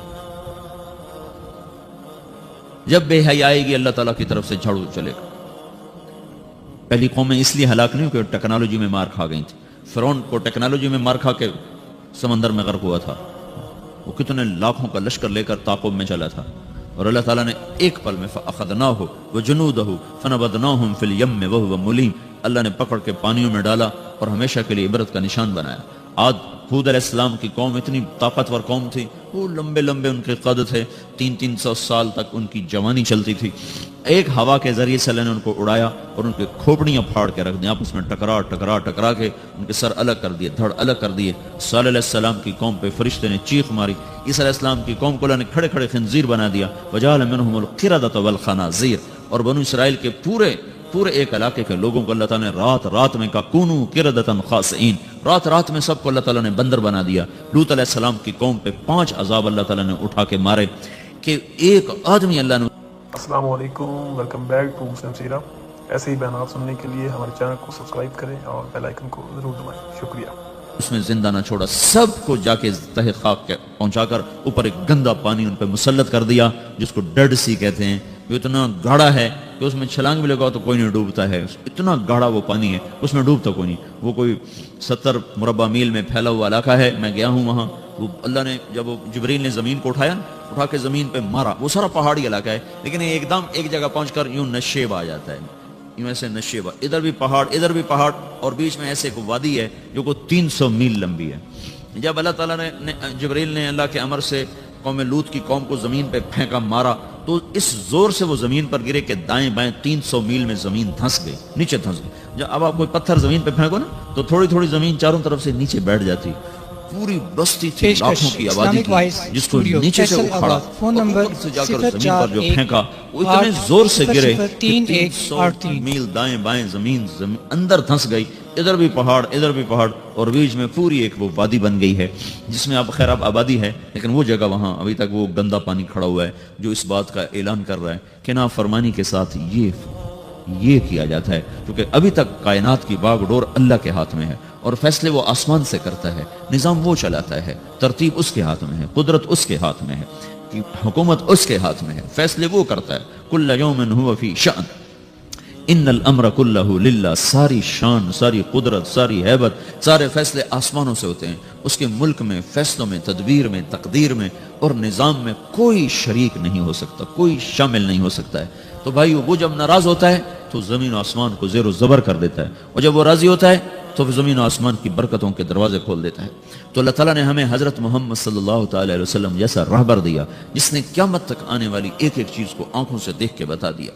جب بے حیائی آئے گی اللہ تعالیٰ کی طرف سے جھاڑو چلے گا۔ پہلی قومیں اس لیے ہلاک نہیں کہ ٹیکنالوجی میں مار کھا گئی تھی، فرعون کو ٹیکنالوجی میں مار کھا کے سمندر میں غرق ہوا تھا، وہ کتنے لاکھوں کا لشکر لے کر تعاقب میں چلا تھا، اور اللہ تعالیٰ نے ایک پل میں فَأَخَذْنَاهُ وَجُنُودَهُ فَنَبَذْنَاهُمْ فِي الْيَمِّ وَهُوَ مُلِيمٌ، اللہ نے پکڑ کے پانیوں میں ڈالا اور ہمیشہ کے لیے عبرت کا نشان بنایا۔ عاد ہود علیہ السلام کی قوم اتنی طاقتور قوم تھی، وہ لمبے لمبے ان کے قد تھے، 300 سال تک ان کی جوانی چلتی تھی۔ ایک ہوا کے ذریعے سے اللہ نے ان کو اڑایا اور ان کے کھوپڑیاں پھاڑ کے رکھ دیں، آپس میں ٹکرا کے ان کے سر الگ کر دیے، دھڑ الگ کر دیے۔ صالح علیہ السلام کی قوم پہ فرشتے نے چیخ ماری، عیسیٰ علیہ السلام کی قوم کو اللہ نے کھڑے کھڑے خنزیر بنا دیا، وجعل منهم القردة والخنازیر، اور بنو اسرائیل کے پورے ایک علاقے کے لوگوں کو اللہ تعالیٰ نے رات میں کہا کونوا قردة خاسئین، رات میں سب کو اللہ تعالیٰ نے بندر بنا دیا۔ لوط علیہ السلام کی قوم پہ 5 عذاب اللہ تعالیٰ نے اٹھا کے مارے کہ ایک آدمی اللہ نے۔ السلام علیکم، ویلکم بیک ٹو مسلم سیرہ۔ ایسے ہی بیانات سننے کے لیے ہمارے چینل کو سبسکرائب کریں اور بیل آئیکن کو ضرور دبائیں۔ شکریہ۔ اس میں زندہ نہ چھوڑا، سب کو جا کے تہ خاک پہنچا کر اوپر ایک گندا پانی ان پہ مسلط کر دیا، جس کو ڈیڈ سی کہتے ہیں، جو اتنا گاڑھا ہے کہ اس میں چھلانگ بھی لگاؤ تو کوئی نہیں ڈوبتا ہے، اتنا گاڑھا وہ پانی ہے، اس میں ڈوبتا کوئی نہیں۔ وہ کوئی 70 مربع میل میں پھیلا ہوا علاقہ ہے، میں گیا ہوں وہاں۔ وہ اللہ نے جب وہ جبریل نے زمین کو اٹھا کے زمین پہ مارا، وہ سارا پہاڑی علاقہ ہے، لیکن ایک دم ایک جگہ پہنچ کر یوں نشیب آ جاتا ہے، یوں ایسے نشیب، ادھر بھی پہاڑ اور بیچ میں ایسے ایک وادی ہے جو کو 300 میل لمبی ہے۔ جب اللہ تعالیٰ نے جبریل نے اللہ کے امر سے قوم لوط کی قوم کو زمین پہ پھینکا، مارا، تو اس زور سے وہ زمین پر گرے کہ دائیں بائیں 300 میل میں زمین دھنس گئی، نیچے دھنس گئی۔ جب اب آپ کوئی پتھر زمین پہ پھینکو نا تو تھوڑی تھوڑی زمین چاروں طرف سے نیچے بیٹھ جاتی، پوری بستی تھی، لاکھوں کی آبادی تھی، جس کو نیچے سے اکھاڑا، اوپر سے جا کر زمین پر جو پھینکا، وہ اتنے زور سے گرے کہ 300 میل دائیں بائیں زمین اندر دھنس گئی، ادھر بھی پہاڑ اور بیچ میں پوری ایک وہ وادی بن گئی ہے، جس میں اب خیر اب آبادی ہے، لیکن وہ جگہ وہاں ابھی تک وہ گندا پانی کھڑا ہوا ہے، جو اس بات کا اعلان کر رہا ہے کہ نافرمانی کے ساتھ یہ کیا جاتا ہے، کیونکہ ابھی تک کائنات کی باغ ڈور اللہ کے ہاتھ میں ہے، اور فیصلے وہ آسمان سے کرتا ہے، نظام وہ چلاتا ہے، ترتیب اس کے ہاتھ میں ہے، قدرت اس کے ہاتھ میں ہے، حکومت اس کے ہاتھ میں ہے، فیصلے وہ کرتا ہے۔ کل یوم هو فی شأن ان الامر کلہ للہ، ساری شان، ساری قدرت، ساری ہیبت، سارے فیصلے آسمانوں سے ہوتے ہیں، اس کے ملک میں، فیصلوں میں، تدبیر میں، تقدیر میں اور نظام میں کوئی شریک نہیں ہو سکتا، کوئی شامل نہیں ہو سکتا ہے۔ تو بھائی وہ جب ناراض ہوتا ہے تو زمین و آسمان کو زیر و زبر کر دیتا ہے، اور جب وہ راضی ہوتا ہے تو زمین و آسمان کی برکتوں کے دروازے کھول دیتا ہے۔ تو اللہ تعالیٰ نے ہمیں حضرت محمد صلی اللہ تعالی علیہ وسلم جیسا رہبر دیا، جس نے قیامت تک آنے والی ایک ایک چیز کو آنکھوں سے دیکھ کے بتا دیا۔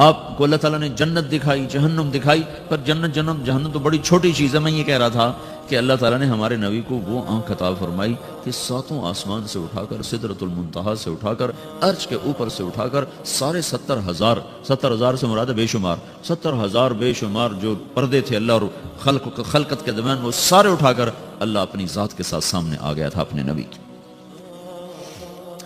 آپ کو اللہ تعالیٰ نے جنت دکھائی، جہنم دکھائی، پر جہنم تو بڑی چھوٹی چیز ہے۔ میں یہ کہہ رہا تھا کہ اللہ تعالیٰ نے ہمارے نبی کو وہ آنکھ عطا فرمائی کہ 7 آسمان سے اٹھا کر، سدرۃ المنتہا سے اٹھا کر، عرش کے اوپر سے اٹھا کر، سارے 70,000 سے مراد بے شمار 70,000 بے شمار جو پردے تھے اللہ اور خلقت کے درمیان، وہ سارے اٹھا کر اللہ اپنی ذات کے ساتھ سامنے آ گیا تھا اپنے نبی کی۔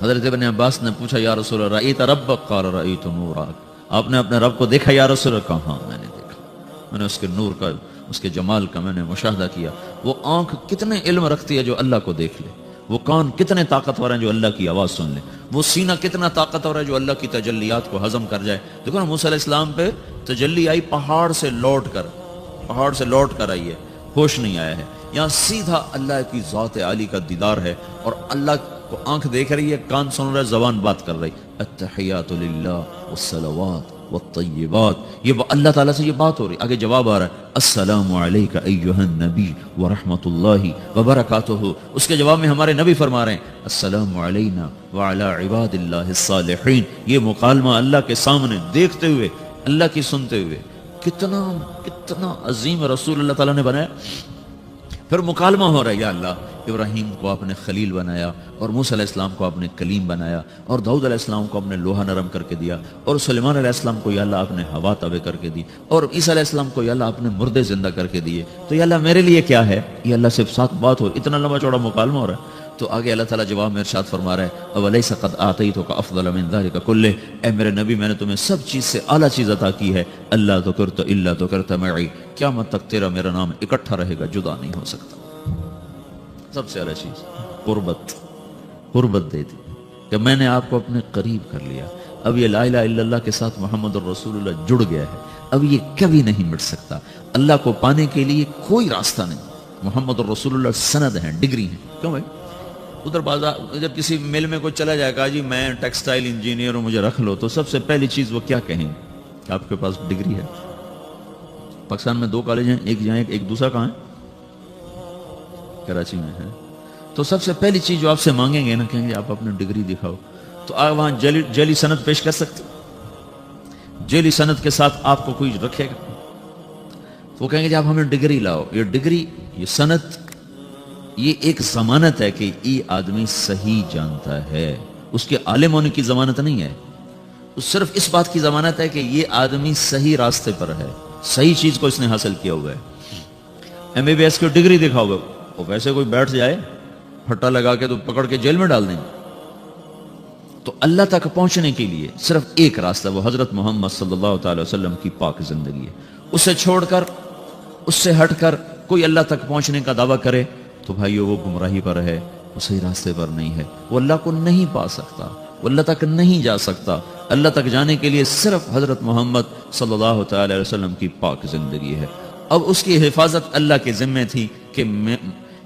حضرت ابن عباس نے پوچھا یا رسول اللہ رأیت ربک؟ قال رأیت نورک، آپ نے اپنے رب کو دیکھا یا رسول اللہ؟ کہا ہاں میں نے دیکھا، میں نے اس کے نور کا، اس کے جمال کا میں نے مشاہدہ کیا۔ وہ آنکھ کتنے علم رکھتی ہے جو اللہ کو دیکھ لے، وہ کان کتنے طاقتور ہیں جو اللہ کی آواز سن لے، وہ سینہ کتنا طاقتور ہے جو اللہ کی تجلیات کو ہضم کر جائے۔ دیکھو نا موسیٰ علیہ السلام پہ تجلی آئی پہاڑ سے لوٹ کر آئی ہے، ہوش نہیں آیا ہے، یہاں سیدھا اللہ کی ذات عالی کا دیدار ہے، اور اللہ کو آنکھ دیکھ رہی ہے، کان سن رہا ہے، زبان بات کر رہی۔ التحیات للہ والصلوات والطیبات، یہ اللہ تعالیٰ سے یہ بات ہو رہی۔ آگے جواب آ رہا ہے السلام علیک ایہا النبی ورحمۃ اللہ وبرکاتہ، اس کے جواب میں ہمارے نبی فرما رہے ہیں السلام علینا وعلی عباد اللہ الصالحین۔ یہ مکالمہ اللہ کے سامنے دیکھتے ہوئے، اللہ کی سنتے ہوئے، کتنا عظیم رسول اللہ تعالیٰ نے بنایا۔ پھر مکالمہ ہو رہا ہے، یا اللہ ابراہیم کو آپ نے خلیل بنایا، اور موسیٰ علیہ السلام کو آپ نے کلیم بنایا، اور داؤد علیہ السلام کو آپ نے لوہا نرم کر کے دیا، اور سلیمان علیہ السلام کو یا اللہ آپ نے ہوا تابع کر کے دی، اور عیسیٰ علیہ السلام کو یا اللہ آپ نے مردے زندہ کر کے دیے، تو یا اللہ میرے لیے کیا ہے؟ یہ اللہ صرف ساتھ بات ہو، اتنا لمبا چوڑا مکالمہ ہو رہا ہے۔ تو آگے اللہ تعالیٰ جواب میں ارشاد فرما رہا ہے اولیس قد آتیتک افضل من ذلک کلہ، اے میرے نبی میں نے تمہیں سب چیز سے اعلیٰ چیز عطا کی ہے، اللہ ذکرت الا ذکرت معی، قیامت تک تیرا میرا نام اکٹھا رہے گا، جدا نہیں ہو سکتا۔ سب سے اعلیٰ چیز قربت دے دی کہ میں نے آپ کو اپنے قریب کر لیا۔ اب یہ لا الہ الا اللہ کے ساتھ محمد الرسول اللہ جڑ گیا ہے، اب یہ کبھی نہیں مٹ سکتا۔ اللہ کو پانے کے لیے کوئی راستہ نہیں، محمد رسول اللہ سند ہیں، ڈگری ہیں. کیوں بھائی؟ ادھر بازار جب کسی مل میں کوئی چلا جائے گا جی میں ٹیکسٹائل انجینئر ہوں مجھے رکھ لو، تو سب سے پہلی چیز وہ کیا کہیں کہ آپ کے پاس ڈگری ہے. پاکستان میں 2 کالج ہیں، ایک جہاں ایک دوسرا کہاں ہے؟ کراچی میں ہے. تو سب سے پہلی چیز جو آپ سے مانگیں گے نا، کہیں گے آپ اپنی ڈگری دکھاؤ. تو آپ وہاں جعلی سند پیش کر سکتے؟ جعلی سند کے ساتھ آپ کو کوئی رکھے گا؟ تو وہ کہیں گے جی آپ ہمیں ڈگری لاؤ. یہ ڈگری، یہ سند، یہ ایک ضمانت ہے کہ یہ آدمی صحیح جانتا ہے. اس کے عالم ہونے کی ضمانت نہیں ہے، صرف اس بات کی ضمانت ہے کہ یہ آدمی صحیح راستے پر ہے، صحیح چیز کو اس نے حاصل کیا ہوا ہے. MBBS کی ڈگری دکھاؤ گے، وہ ویسے کوئی بیٹھ جائے پھٹا لگا کے تو پکڑ کے جیل میں ڈال دیں گے. تو اللہ تک پہنچنے کے لیے صرف ایک راستہ، وہ حضرت محمد صلی اللہ تعالی وسلم کی پاک زندگی ہے. اسے چھوڑ کر، اس سے ہٹ کر کوئی اللہ تک پہنچنے کا دعویٰ کرے تو بھائیو وہ گمراہی پر ہے، وہ صحیح راستے پر نہیں ہے. وہ اللہ کو نہیں پا سکتا، وہ اللہ تک نہیں جا سکتا. اللہ تک جانے کے لیے صرف حضرت محمد صلی اللہ تعالی وسلم کی پاک زندگی ہے. اب اس کی حفاظت اللہ کے ذمہ تھی کہ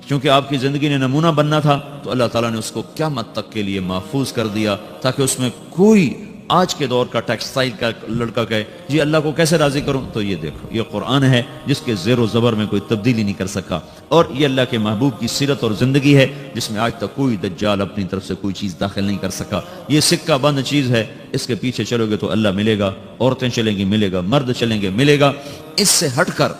چونکہ آپ کی زندگی نے نمونہ بننا تھا تو اللہ تعالیٰ نے اس کو قیامت تک کے لیے محفوظ کر دیا، تاکہ اس میں کوئی آج کے دور کا ٹیکسٹائل کا لڑکا کہے جی اللہ کو کیسے راضی کروں. تو یہ دیکھو، یہ قرآن ہے جس کے زیر و زبر میں کوئی تبدیلی نہیں کر سکا، اور یہ اللہ کے محبوب کی سیرت اور زندگی ہے جس میں آج تک کوئی دجال اپنی طرف سے کوئی چیز داخل نہیں کر سکا. یہ سکہ بند چیز ہے، اس کے پیچھے چلو گے تو اللہ ملے گا، عورتیں چلیں گی ملے گا، مرد چلیں گے ملے گا. اس سے ہٹ کر،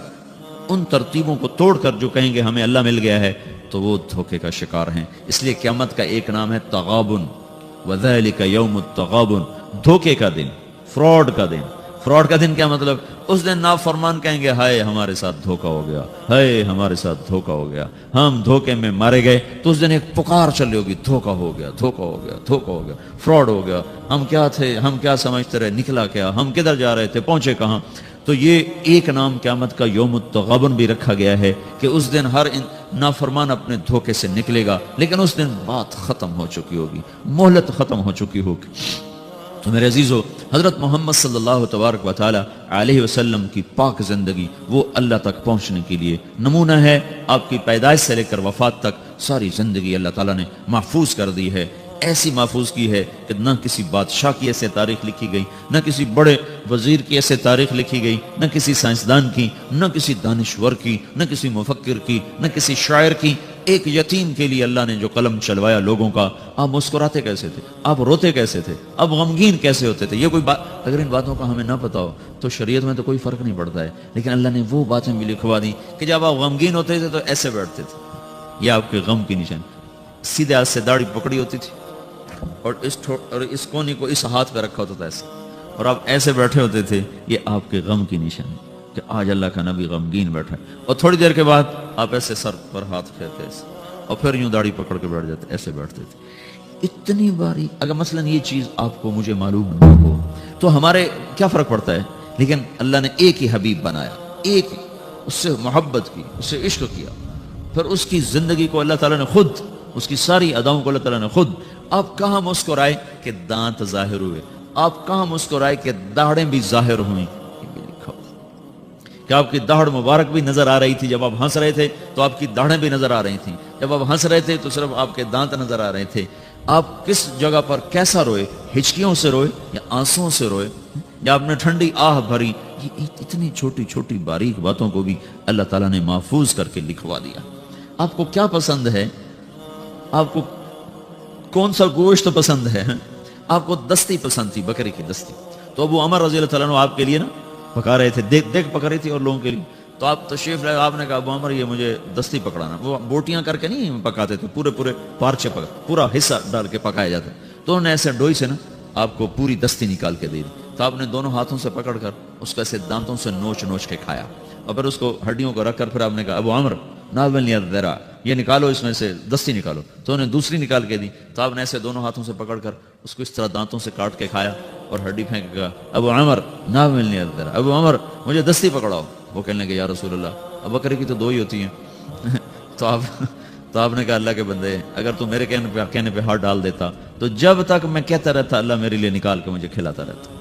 ان ترتیبوں کو توڑ کر جو کہیں گے ہمیں اللہ مل گیا ہے تو وہ دھوکے کا شکار ہیں. اس لیے قیامت کا ایک نام ہے تغابن، وذالک یوم التغابن، دھوکے کا دن، فراڈ کا دن. فراڈ کا دن کیا مطلب؟ اس دن نافرمان کہیں گے ہائے ہمارے ساتھ دھوکا ہو گیا، ہائے ہمارے ساتھ دھوکا ہو گیا، ہم دھوکے میں مارے گئے. تو اس دن ایک پکار چلی ہوگی، دھوکا ہو گیا، دھوکا ہو گیا، دھوکا ہو گیا، فراڈ ہو گیا، ہم کیا تھے، ہم کیا سمجھتے رہے، نکلا کیا، ہم کدھر جا رہے تھے، پہنچے کہاں. تو یہ ایک نام قیامت کا یوم التغابن بھی رکھا گیا ہے کہ اس دن ہر نافرمان اپنے دھوکے سے نکلے گا، لیکن اس دن بات ختم ہو چکی ہوگی، مہلت ختم ہو چکی ہوگی. تو میرے عزیزو، حضرت محمد صلی اللہ تبارک و تعالی علیہ وسلم کی پاک زندگی وہ اللہ تک پہنچنے کے لیے نمونہ ہے. آپ کی پیدائش سے لے کر وفات تک ساری زندگی اللہ تعالیٰ نے محفوظ کر دی ہے. ایسی محفوظ کی ہے کہ نہ کسی بادشاہ کی ایسے تاریخ لکھی گئی، نہ کسی بڑے وزیر کی ایسے تاریخ لکھی گئی، نہ کسی سائنسدان کی، نہ کسی دانشور کی، نہ کسی مفکر کی، نہ کسی شاعر کی. ایک یتیم کے لیے اللہ نے جو قلم چلوایا لوگوں کا، آپ مسکراتے کیسے تھے، آپ روتے کیسے تھے، آپ غمگین کیسے ہوتے تھے. یہ کوئی بات اگر ان باتوں کا ہمیں نہ پتا ہو تو شریعت میں تو کوئی فرق نہیں پڑتا ہے، لیکن اللہ نے وہ باتیں بھی لکھوا دی کہ جب آپ غمگین ہوتے تھے تو ایسے بیٹھتے تھے. یہ آپ کے غم کی نشان. سیدھے ہاتھ سے داڑھی پکڑی ہوتی تھی اور اس کونی کو اس ہاتھ پہ رکھا ہوتا تھا ایسے، اور آپ ایسے بیٹھے ہوتے تھے. یہ آپ کے غم کی نشانی کہ آج اللہ کا نبی غمگین بیٹھا ہے. اور تھوڑی دیر کے بعد آپ ایسے سر پر ہاتھ پھیرتے ایسے، اور پھر یوں داڑھی پکڑ کے بیٹھ جاتے، ایسے بیٹھتے تھے. اتنی باری اگر مثلا یہ چیز آپ کو مجھے معلوم نہ ہو تو ہمارے کیا فرق پڑتا ہے. لیکن اللہ نے ایک ہی حبیب بنایا، ایک، اس سے محبت کی، اس سے عشق کیا، پھر اس کی زندگی کو اللہ تعالیٰ نے خود، اس کی ساری اداؤں کو اللہ تعالیٰ نے خود. آپ کہاں مسکرائے کہ دانت ظاہر ہوئے، آپ کہاں مسکرائے کہ داڑھیں بھی ظاہر ہوئیں. کہ آپ کی داڑھ مبارک بھی نظر آ رہی تھی، جب آپ ہنس رہے تھے تو آپ کی داڑھیں بھی نظر آ رہی تھیں، جب آپ ہنس رہے تھے تو صرف آپ کے دانت نظر آ رہے تھے. آپ کس جگہ پر کیسا روئے، ہچکیوں سے روئے یا آنسوں سے روئے، یا آپ نے ٹھنڈی آہ بھری. یہ اتنی چھوٹی چھوٹی باریک باتوں کو بھی اللہ تعالیٰ نے محفوظ کر کے لکھوا دیا. آپ کو کیا پسند ہے، آپ کو کون سا گوشت پسند ہے. آپ کو دستی پسند تھی، بکری کی دستی، تو ابو عمر رضی اللہ تعالیٰ عنہ آپ کے لیے نا پکا رہے تھے، دیکھ پکا رہی تھی اور لوگوں کے لیے. تو آپ تشریف لائے، آپ نے کہا ابو عمر یہ مجھے دستی پکڑانا. وہ بوٹیاں کر کے نہیں پکاتے تھے، پورے پارچے پکا، پورا حصہ ڈال کے پکایا جاتا. تو انہوں نے ایسے ڈوئی سے نا آپ کو پوری دستی نکال کے دے دی. تو آپ نے دونوں ہاتھوں سے پکڑ کر اس کو ایسے دانتوں سے نوچ کے کھایا، اور پھر اس کو ہڈیوں کو رکھ کر پھر آپ نے کہا ابو عمر ناولنی الذرا، یہ نکالو، اس میں سے دستی نکالو. تو انہیں دوسری نکال کے دی. تو آپ نے ایسے دونوں ہاتھوں سے پکڑ کر اس کو اس طرح دانتوں سے کاٹ کے کھایا اور ہڈی پھینک کے کہا ابو عمر ناولنی الذرا، ابو عمر مجھے دستی پکڑاؤ. وہ کہنے لگے یا رسول اللہ اب بکری کی تو 2 ہی ہوتی ہیں. تو آپ نے کہا اللہ کے بندے، اگر تو میرے کہنے پہ ہاتھ ڈال دیتا تو جب تک میں کہتا رہتا اللہ میرے لیے نکال کے مجھے کھلاتا رہتا.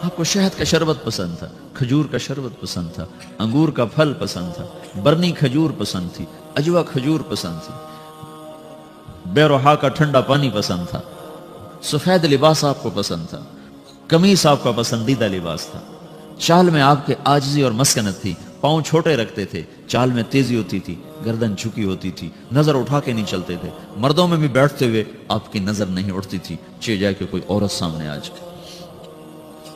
آپ کو شہد کا شربت پسند تھا، کھجور کا شربت پسند تھا، انگور کا پھل پسند تھا، برنی کھجور پسند تھی، اجوا کھجور پسند تھی، بیروحا کا ٹھنڈا پانی پسند تھا، سفید لباس آپ کو پسند تھا، قمیص آپ کا پسندیدہ لباس تھا، چال میں آپ کے عاجزی اور مسکنت تھی، پاؤں چھوٹے رکھتے تھے، چال میں تیزی ہوتی تھی، گردن جھکی ہوتی تھی، نظر اٹھا کے نہیں چلتے تھے، مردوں میں بھی بیٹھتے ہوئے آپ کی نظر نہیں اٹھتی تھی چاہے جائے کہ کوئی عورت سامنے آ جائے۔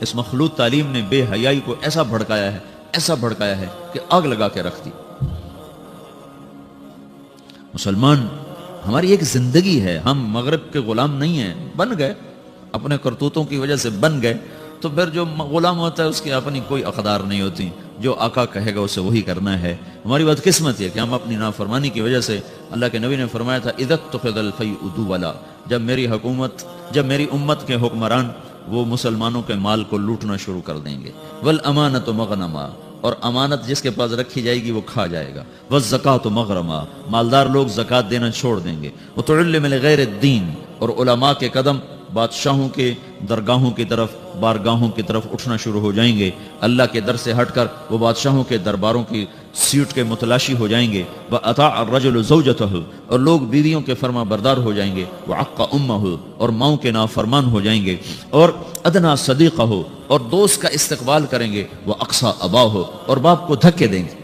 اس مخلوط تعلیم نے بے حیائی کو ایسا بھڑکایا ہے کہ آگ لگا کے رکھ دی۔ مسلمان ہماری ایک زندگی ہے، ہم مغرب کے غلام نہیں ہیں، بن گئے اپنے کرتوتوں کی وجہ سے بن گئے، تو پھر جو غلام ہوتا ہے اس کی اپنی کوئی اقدار نہیں ہوتی، جو آقا کہے گا اسے وہی کرنا ہے۔ ہماری بدقسمتی ہے کہ ہم اپنی نافرمانی کی وجہ سے، اللہ کے نبی نے فرمایا تھا اذا اتخذ الفیء دولا، جب میری امت کے حکمران وہ مسلمانوں کے مال کو لوٹنا شروع کر دیں گے، والامانۃ مغنما، اور امانت جس کے پاس رکھی جائے گی وہ کھا جائے گا، والزکاۃ مغرما، مالدار لوگ زکوٰۃ دینا چھوڑ دیں گے، وتعلم لغیر الدین، اور علماء کے قدم بادشاہوں کے درگاہوں کی طرف، بارگاہوں کی طرف اٹھنا شروع ہو جائیں گے، اللہ کے در سے ہٹ کر وہ بادشاہوں کے درباروں کی سیٹ کے متلاشی ہو جائیں گے، وَأَطَاعَ الرَّجُلُ زَوْجَتَهُ، اور لوگ بیویوں کے فرما بردار ہو جائیں گے، وَعَقَّ أُمَّهُ، اور ماؤں کے نافرمان ہو جائیں گے، اور أَدْنَى صَدِيقَهُ، اور دوست کا استقبال کریں گے، وَأَقْصَى أَبَاهُ، اور باپ کو دھکے دیں گے،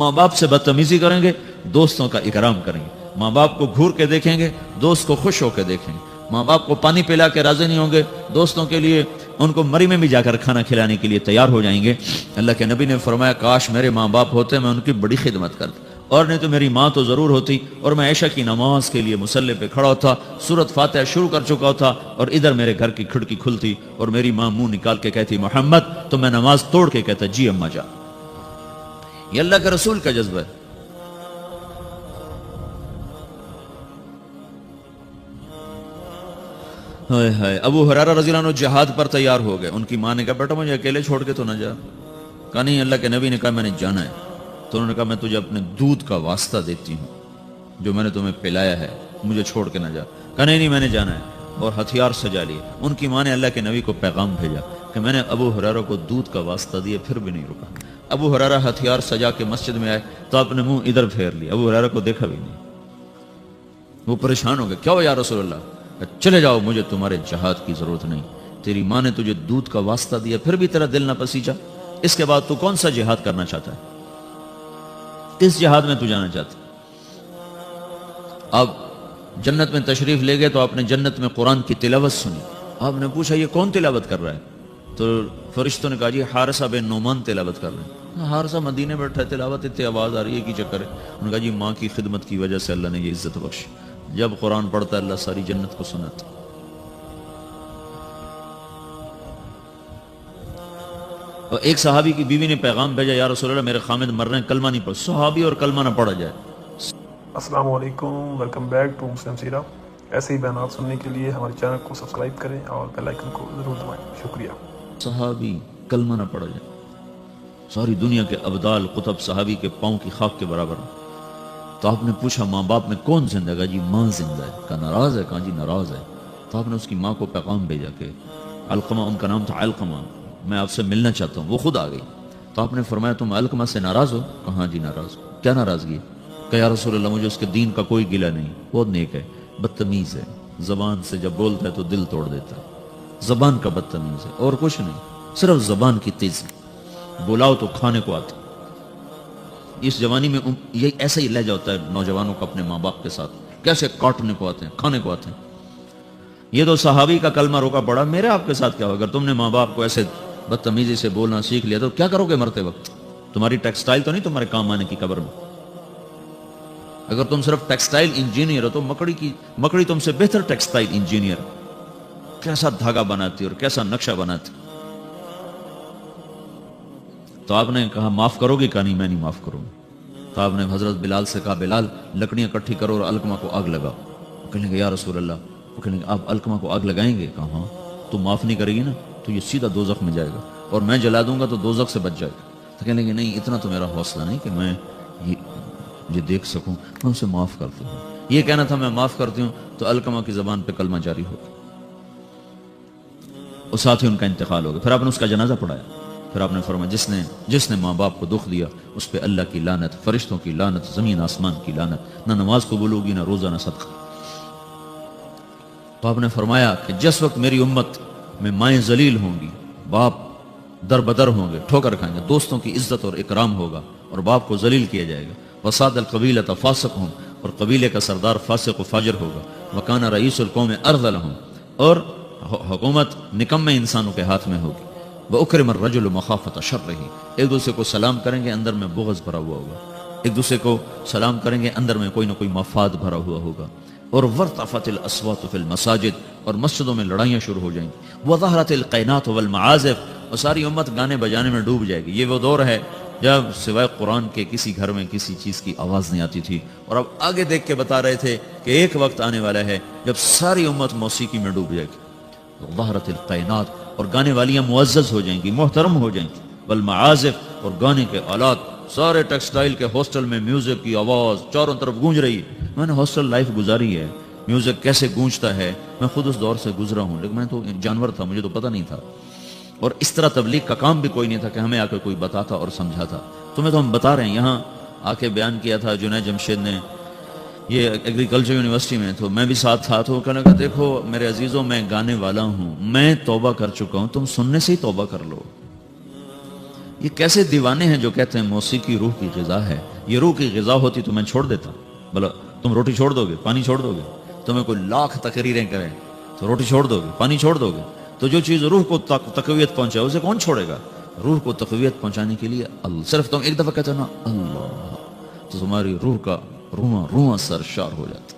ماں باپ سے بدتمیزی کریں گے، دوستوں کا اکرام کریں گے، ماں باپ کو گھور کے دیکھیں گے، دوست کو خوش ہو کے دیکھیں گے، ماں باپ کو پانی پلا کے راضی نہیں ہوں گے، دوستوں کے لیے ان کو مری میں بھی جا کر کھانا کھلانے کے لیے تیار ہو جائیں گے۔ اللہ کے نبی نے فرمایا کاش میرے ماں باپ ہوتے، میں ان کی بڑی خدمت کرتا، اور نہیں تو میری ماں تو ضرور ہوتی، اور میں عشاء کی نماز کے لیے مصلی پہ کھڑا ہوتا، سورۃ فاتحہ شروع کر چکا ہوتا، اور ادھر میرے گھر کی کھڑکی کھلتی اور میری ماں منہ نکال کے کہتی محمد، تو میں نماز توڑ کے کہتا جی اماں جان۔ یہ اللہ کے رسول کا جذبہ ہے۔ ہائے ہائے، ابو ہریرہ رضی اللہ عنہ جہاد پر تیار ہو گئے، ان کی ماں نے کہا بیٹا مجھے اکیلے چھوڑ کے تو نہ جا، کہا نہیں، اللہ کے نبی نے کہا میں نے جانا ہے، تو انہوں نے کہا میں تجھے اپنے دودھ کا واسطہ دیتی ہوں جو میں نے تمہیں پلایا ہے، مجھے چھوڑ کے نہ جا، کہا نہیں میں نے جانا ہے، اور ہتھیار سجا لیے۔ ان کی ماں نے اللہ کے نبی کو پیغام بھیجا کہ میں نے ابو ہریرہ کو دودھ کا واسطہ دیے پھر بھی نہیں رکا۔ ابو ہریرہ ہتھیار سجا کے مسجد میں آئے تو اپنے منہ ادھر پھیر لیا، ابو ہریرہ کو دیکھا بھی نہیں، وہ پریشان ہو گئے، کیا ہو یا رسول اللہ؟ چلے جاؤ، مجھے تمہارے جہاد کی ضرورت نہیں، تیری ماں نے تجھے دودھ کا واسطہ دیا پھر بھی تیرا دل نہ پسیجا، اس کے بعد تو کون سا جہاد کرنا چاہتا ہے؟ کس جہاد میں تو جانا چاہتا؟ اب جنت میں تشریف لے گئے تو آپ نے جنت میں قرآن کی تلاوت سنی، آپ نے پوچھا یہ کون تلاوت کر رہا ہے؟ تو فرشتوں نے کہا جی حارثہ بن نعمان تلاوت کر رہے ہیں۔ حارثہ مدینے بیٹھا ہے، تلاوت اتنی آواز آ رہی ہے کی چکر ہے؟ انہوں نے کہا جی ماں کی خدمت کی وجہ سے اللہ نے یہ عزت بخشی، جب قرآن پڑھتا ہے اللہ ساری جنت کو سناتا۔ اور ایک صحابی کی بیوی نے پیغام بھیجا یا رسول اللہ میرے خامد مر رہے ہیں، کلمہ نہیں پڑھ، صحابی اور کلمہ نہ پڑھا جائے۔ السلام علیکم، ویلکم بیک ٹو مسلم سیرہ۔ ایسے ہی بیانات سننے کے لیے ہمارے چینل کو سبسکرائب کریں اور بیل آئیکن کو ضرور دبائیں۔ شکریہ۔ صحابی کلمہ نہ پڑھا جائے، ساری دنیا کے ابدال قطب صحابی کے پاؤں کی خاک کے برابر۔ تو آپ نے پوچھا ماں باپ میں کون زندہ ہے؟ کہا جی ماں زندہ ہے۔ کہا ناراض ہے؟ کہا جی ناراض ہے۔ تو آپ نے اس کی ماں کو پیغام بھیجا کہ علقمہ، ان کا نام تھا علقمہ، میں آپ سے ملنا چاہتا ہوں۔ وہ خود آ گئی۔ تو آپ نے فرمایا تم علقمہ سے ناراض ہو؟ کہا جی ناراض۔ کیا ناراضگی؟ کہ یا رسول اللہ مجھے اس کے دین کا کوئی گلہ نہیں، بہت نیک ہے، بدتمیز ہے، زبان سے جب بولتا ہے تو دل توڑ دیتا ہے، زبان کا بدتمیز ہے، اور کچھ نہیں، صرف زبان کی تیزی، بلاؤ تو کھانے کو آتا۔ اس جوانی میں یہ ایسا ہی لہجہ ہوتا ہے نوجوانوں کا اپنے ماں باپ کے ساتھ، کیسے کاٹنے کو آتے ہیں، کھانے کو آتے ہیں۔ یہ تو صحابی کا کلمہ روکا پڑا، میرے آپ کے ساتھ کیا ہوگا؟ اگر تم نے ماں باپ کو ایسے بدتمیزی سے بولنا سیکھ لیا تو کیا کرو گے مرتے وقت؟ تمہاری ٹیکسٹائل تو نہیں تمہارے کام آنے کی قبر میں؟ اگر تم صرف ٹیکسٹائل انجینئر ہو تو مکڑی تم سے بہتر ٹیکسٹائل انجینئر، کیسا دھاگا بناتی اور کیسا نقشہ بناتی۔ تو آپ نے کہا معاف کرو گے؟ کہا نہیں میں نہیں معاف کروں گا۔ تو آپ نے حضرت بلال سے کہا بلال لکڑیاں اکٹھی کرو اور علقمہ کو آگ لگاؤ۔ وہ کہنے گے یا رسول اللہ، وہ کہنے گے آپ علقمہ کو آگ لگائیں گے؟ کہا ہاں۔ تو معاف نہیں کرے گی نا تو یہ سیدھا دوزخ میں جائے گا، اور میں جلا دوں گا تو دوزخ سے بچ جائے گا۔ تو کہنے لگے نہیں اتنا تو میرا حوصلہ نہیں کہ میں یہ دیکھ سکوں، میں اسے معاف کرتی ہوں۔ یہ کہنا تھا میں معاف کرتی ہوں، تو علقمہ کی زبان پہ کلمہ جاری ہو گیا۔ اور ساتھ ہی ان کا انتقال ہو گیا. پھر آپ نے اس کا جنازہ پڑھایا. پھر آپ نے فرمایا جس نے ماں باپ کو دکھ دیا اس پہ اللہ کی لعنت, فرشتوں کی لعنت, زمین آسمان کی لعنت, نہ نماز قبول ہوگی نہ روزہ نہ صدقہ. تو آپ نے فرمایا کہ جس وقت میری امت میں مائیں ذلیل ہوں گی, باپ در بدر ہوں گے, ٹھوکر کھائیں گے, دوستوں کی عزت اور اکرام ہوگا اور باپ کو ذلیل کیا جائے گا. وساد القبیلۃ فاسق ہوں, اور قبیلے کا سردار فاسق و فاجر ہوگا. وکان رئیس القوم ارذلہم, اور حکومت نکمے انسانوں کے ہاتھ میں ہوگی. وَأُكْرِمَ الرَّجُلُ مَخَافَةَ شَرِّهِ, ایک دوسرے کو سلام کریں گے اندر میں بغض بھرا ہوا ہوگا, ایک دوسرے کو سلام کریں گے اندر میں کوئی نہ کوئی مفاد بھرا ہوا ہوگا. اور وَارْتَفَتِ الْأَصْوَاتُ فِي الْمَسَاجِدِ, اور مسجدوں میں لڑائیاں شروع ہو جائیں گی. وَظَهَرَتِ الْقَيْنَاتُ وَالْمَعَازِفُ, اور ساری امت گانے بجانے میں ڈوب جائے گی. یہ وہ دور ہے جب سوائے قرآن کے کسی گھر میں کسی چیز کی آواز نہیں آتی تھی. اور اب آگے دیکھ کے بتا رہے تھے کہ ایک وقت آنے والا ہے جب ساری امت موسیقی میں ڈوب جائے گی. ظہرت القینات, اور گانے والیاں معزز ہو جائیں گی, محترم ہو جائیں گی. والمعازف, اور گانے کے آلات, سارے ٹیکسٹائل کے ہاسٹل میں میوزک کی آواز چاروں طرف گونج رہی ہے. میں نے ہاسٹل لائف گزاری ہے, میوزک کیسے گونجتا ہے میں خود اس دور سے گزرا ہوں, لیکن میں تو جانور تھا, مجھے تو پتہ نہیں تھا. اور اس طرح تبلیغ کا کام بھی کوئی نہیں تھا کہ ہمیں آ کے کوئی بتاتا اور سمجھاتا. تمہیں تو ہم بتا رہے ہیں, یہاں آ کے بیان کیا تھا جنید جمشید نے, یہ ایگریکلچر یونیورسٹی میں, تو میں بھی ساتھ تھا. تو کہنے لگا دیکھو میرے عزیزوں, میں گانے والا ہوں, میں توبہ کر چکا ہوں, تم سننے سے ہی توبہ کر لو. یہ کیسے دیوانے ہیں جو کہتے ہیں موسیقی روح کی غذا ہے. یہ روح کی غذا ہوتی تو میں چھوڑ دیتا. بولا تم روٹی چھوڑ دو گے, پانی چھوڑ دو گے, تمہیں کوئی لاکھ تقریریں کریں تو روٹی چھوڑ دو گے, پانی چھوڑ دو گے. تو جو چیز روح کو تقویت پہنچائے اسے کون چھوڑے گا؟ روح کو تقویت پہنچانے کے لیے اللہ. صرف تم ایک دفعہ کہتے ہو نا اللہ, تو تمہاری روح کا رواں سرشار ہو جاتا.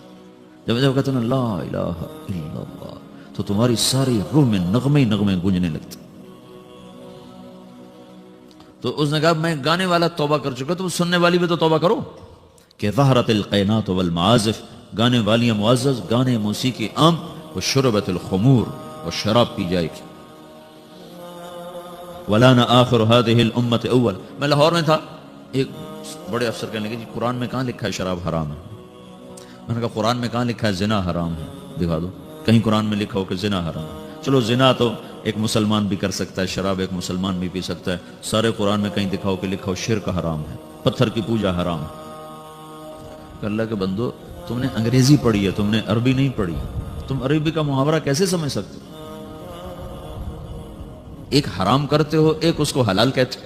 جب کہتے ہیں نا لا الہ الا اللہ, تو تمہاری ساری روح میں نغمے نغمے گونجنے لگتے. تو اس نے کہا میں گانے والا توبہ کر چکا, تو سننے والی بھی تو توبہ کرو. کہ ظہرت القینات والمعازف, گانے والیاں معزز, گانے موسیقی عام. وشربت الخمور, اور شراب پی جائے گی. وَلَانَ آخِرُ هَذِهِ الْأُمَّةِ اول, میں لاہور میں تھا, ایک بڑے افسر کہنے لگے جی قرآن میں کہاں لکھا ہے شراب حرام ہے؟ میں نے کہا قرآن میں کہاں لکھا ہے زنا حرام ہے؟ دکھا دو کہیں قرآن میں لکھا ہو کہ زنا حرام ہے. چلو زنا تو ایک مسلمان بھی کر سکتا ہے, شراب ایک مسلمان بھی پی سکتا ہے. سارے قرآن میں کہیں دکھاؤ کہ لکھا ہو شرک حرام ہے, پتھر کی پوجا حرام ہے. کہ اللہ کے بندو, تم نے انگریزی پڑھی ہے, تم نے عربی نہیں پڑھی. تم عربی کا محاورہ کیسے سمجھ سکتے ہو؟ ایک حرام کرتے ہو, ایک اس کو حلال کہتے.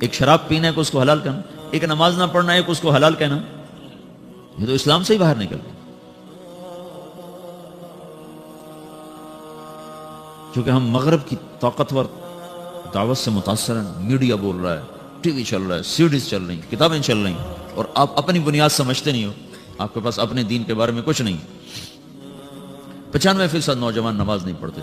ایک شراب پینا کو اس کو حلال کہنا, ایک نماز نہ پڑھنا ایک اس کو حلال کہنا. یہ تو اسلام سے ہی باہر نکل گیا. چونکہ ہم مغرب کی طاقتور دعوت سے متاثر ہیں. میڈیا بول رہا ہے, ٹی وی چل رہا ہے, سیڈیز چل رہی ہیں, کتابیں چل رہی ہیں, اور آپ اپنی بنیاد سمجھتے نہیں ہو. آپ کے پاس اپنے دین کے بارے میں کچھ نہیں. 95% نوجوان نماز نہیں پڑھتے.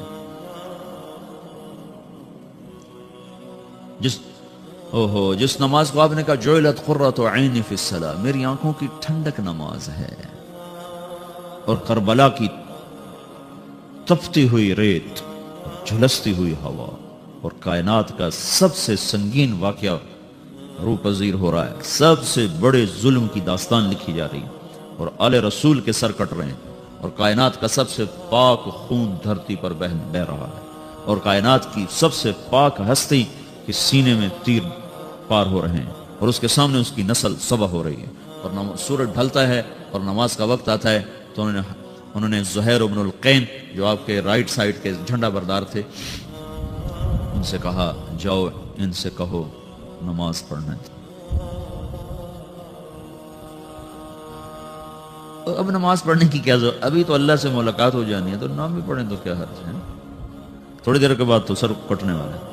جس نماز کو آپ نے کہا جعلت قرۃ عینی فی الصلاۃ, میری آنکھوں کی ٹھنڈک نماز ہے. اور کربلا کی تپتی ہوئی ریت, جھلستی ہوئی ہوا, اور کائنات کا سب سے سنگین واقعہ روح پذیر ہو رہا ہے. سب سے بڑے ظلم کی داستان لکھی جا رہی ہے, اور آل رسول کے سر کٹ رہے ہیں, اور کائنات کا سب سے پاک خون دھرتی پر بہ رہا ہے, اور کائنات کی سب سے پاک ہستی کہ سینے میں تیر پار ہو رہے ہیں, اور اس کے سامنے اس کی نسل صبح ہو رہی ہے. اور سورج ڈھلتا ہے اور نماز کا وقت آتا ہے, تو انہوں نے زہیر بن القین جو آپ کے رائٹ سائڈ کے جھنڈا بردار تھے, ان سے کہا جاؤ ان سے کہو نماز پڑھنا ہے. اب نماز پڑھنے کی کیا ضرورت, ابھی تو اللہ سے ملاقات ہو جانی ہے, تو نام بھی پڑھیں تو کیا حرج ہے. تھوڑی دیر کے بعد تو سر کٹنے والا ہے.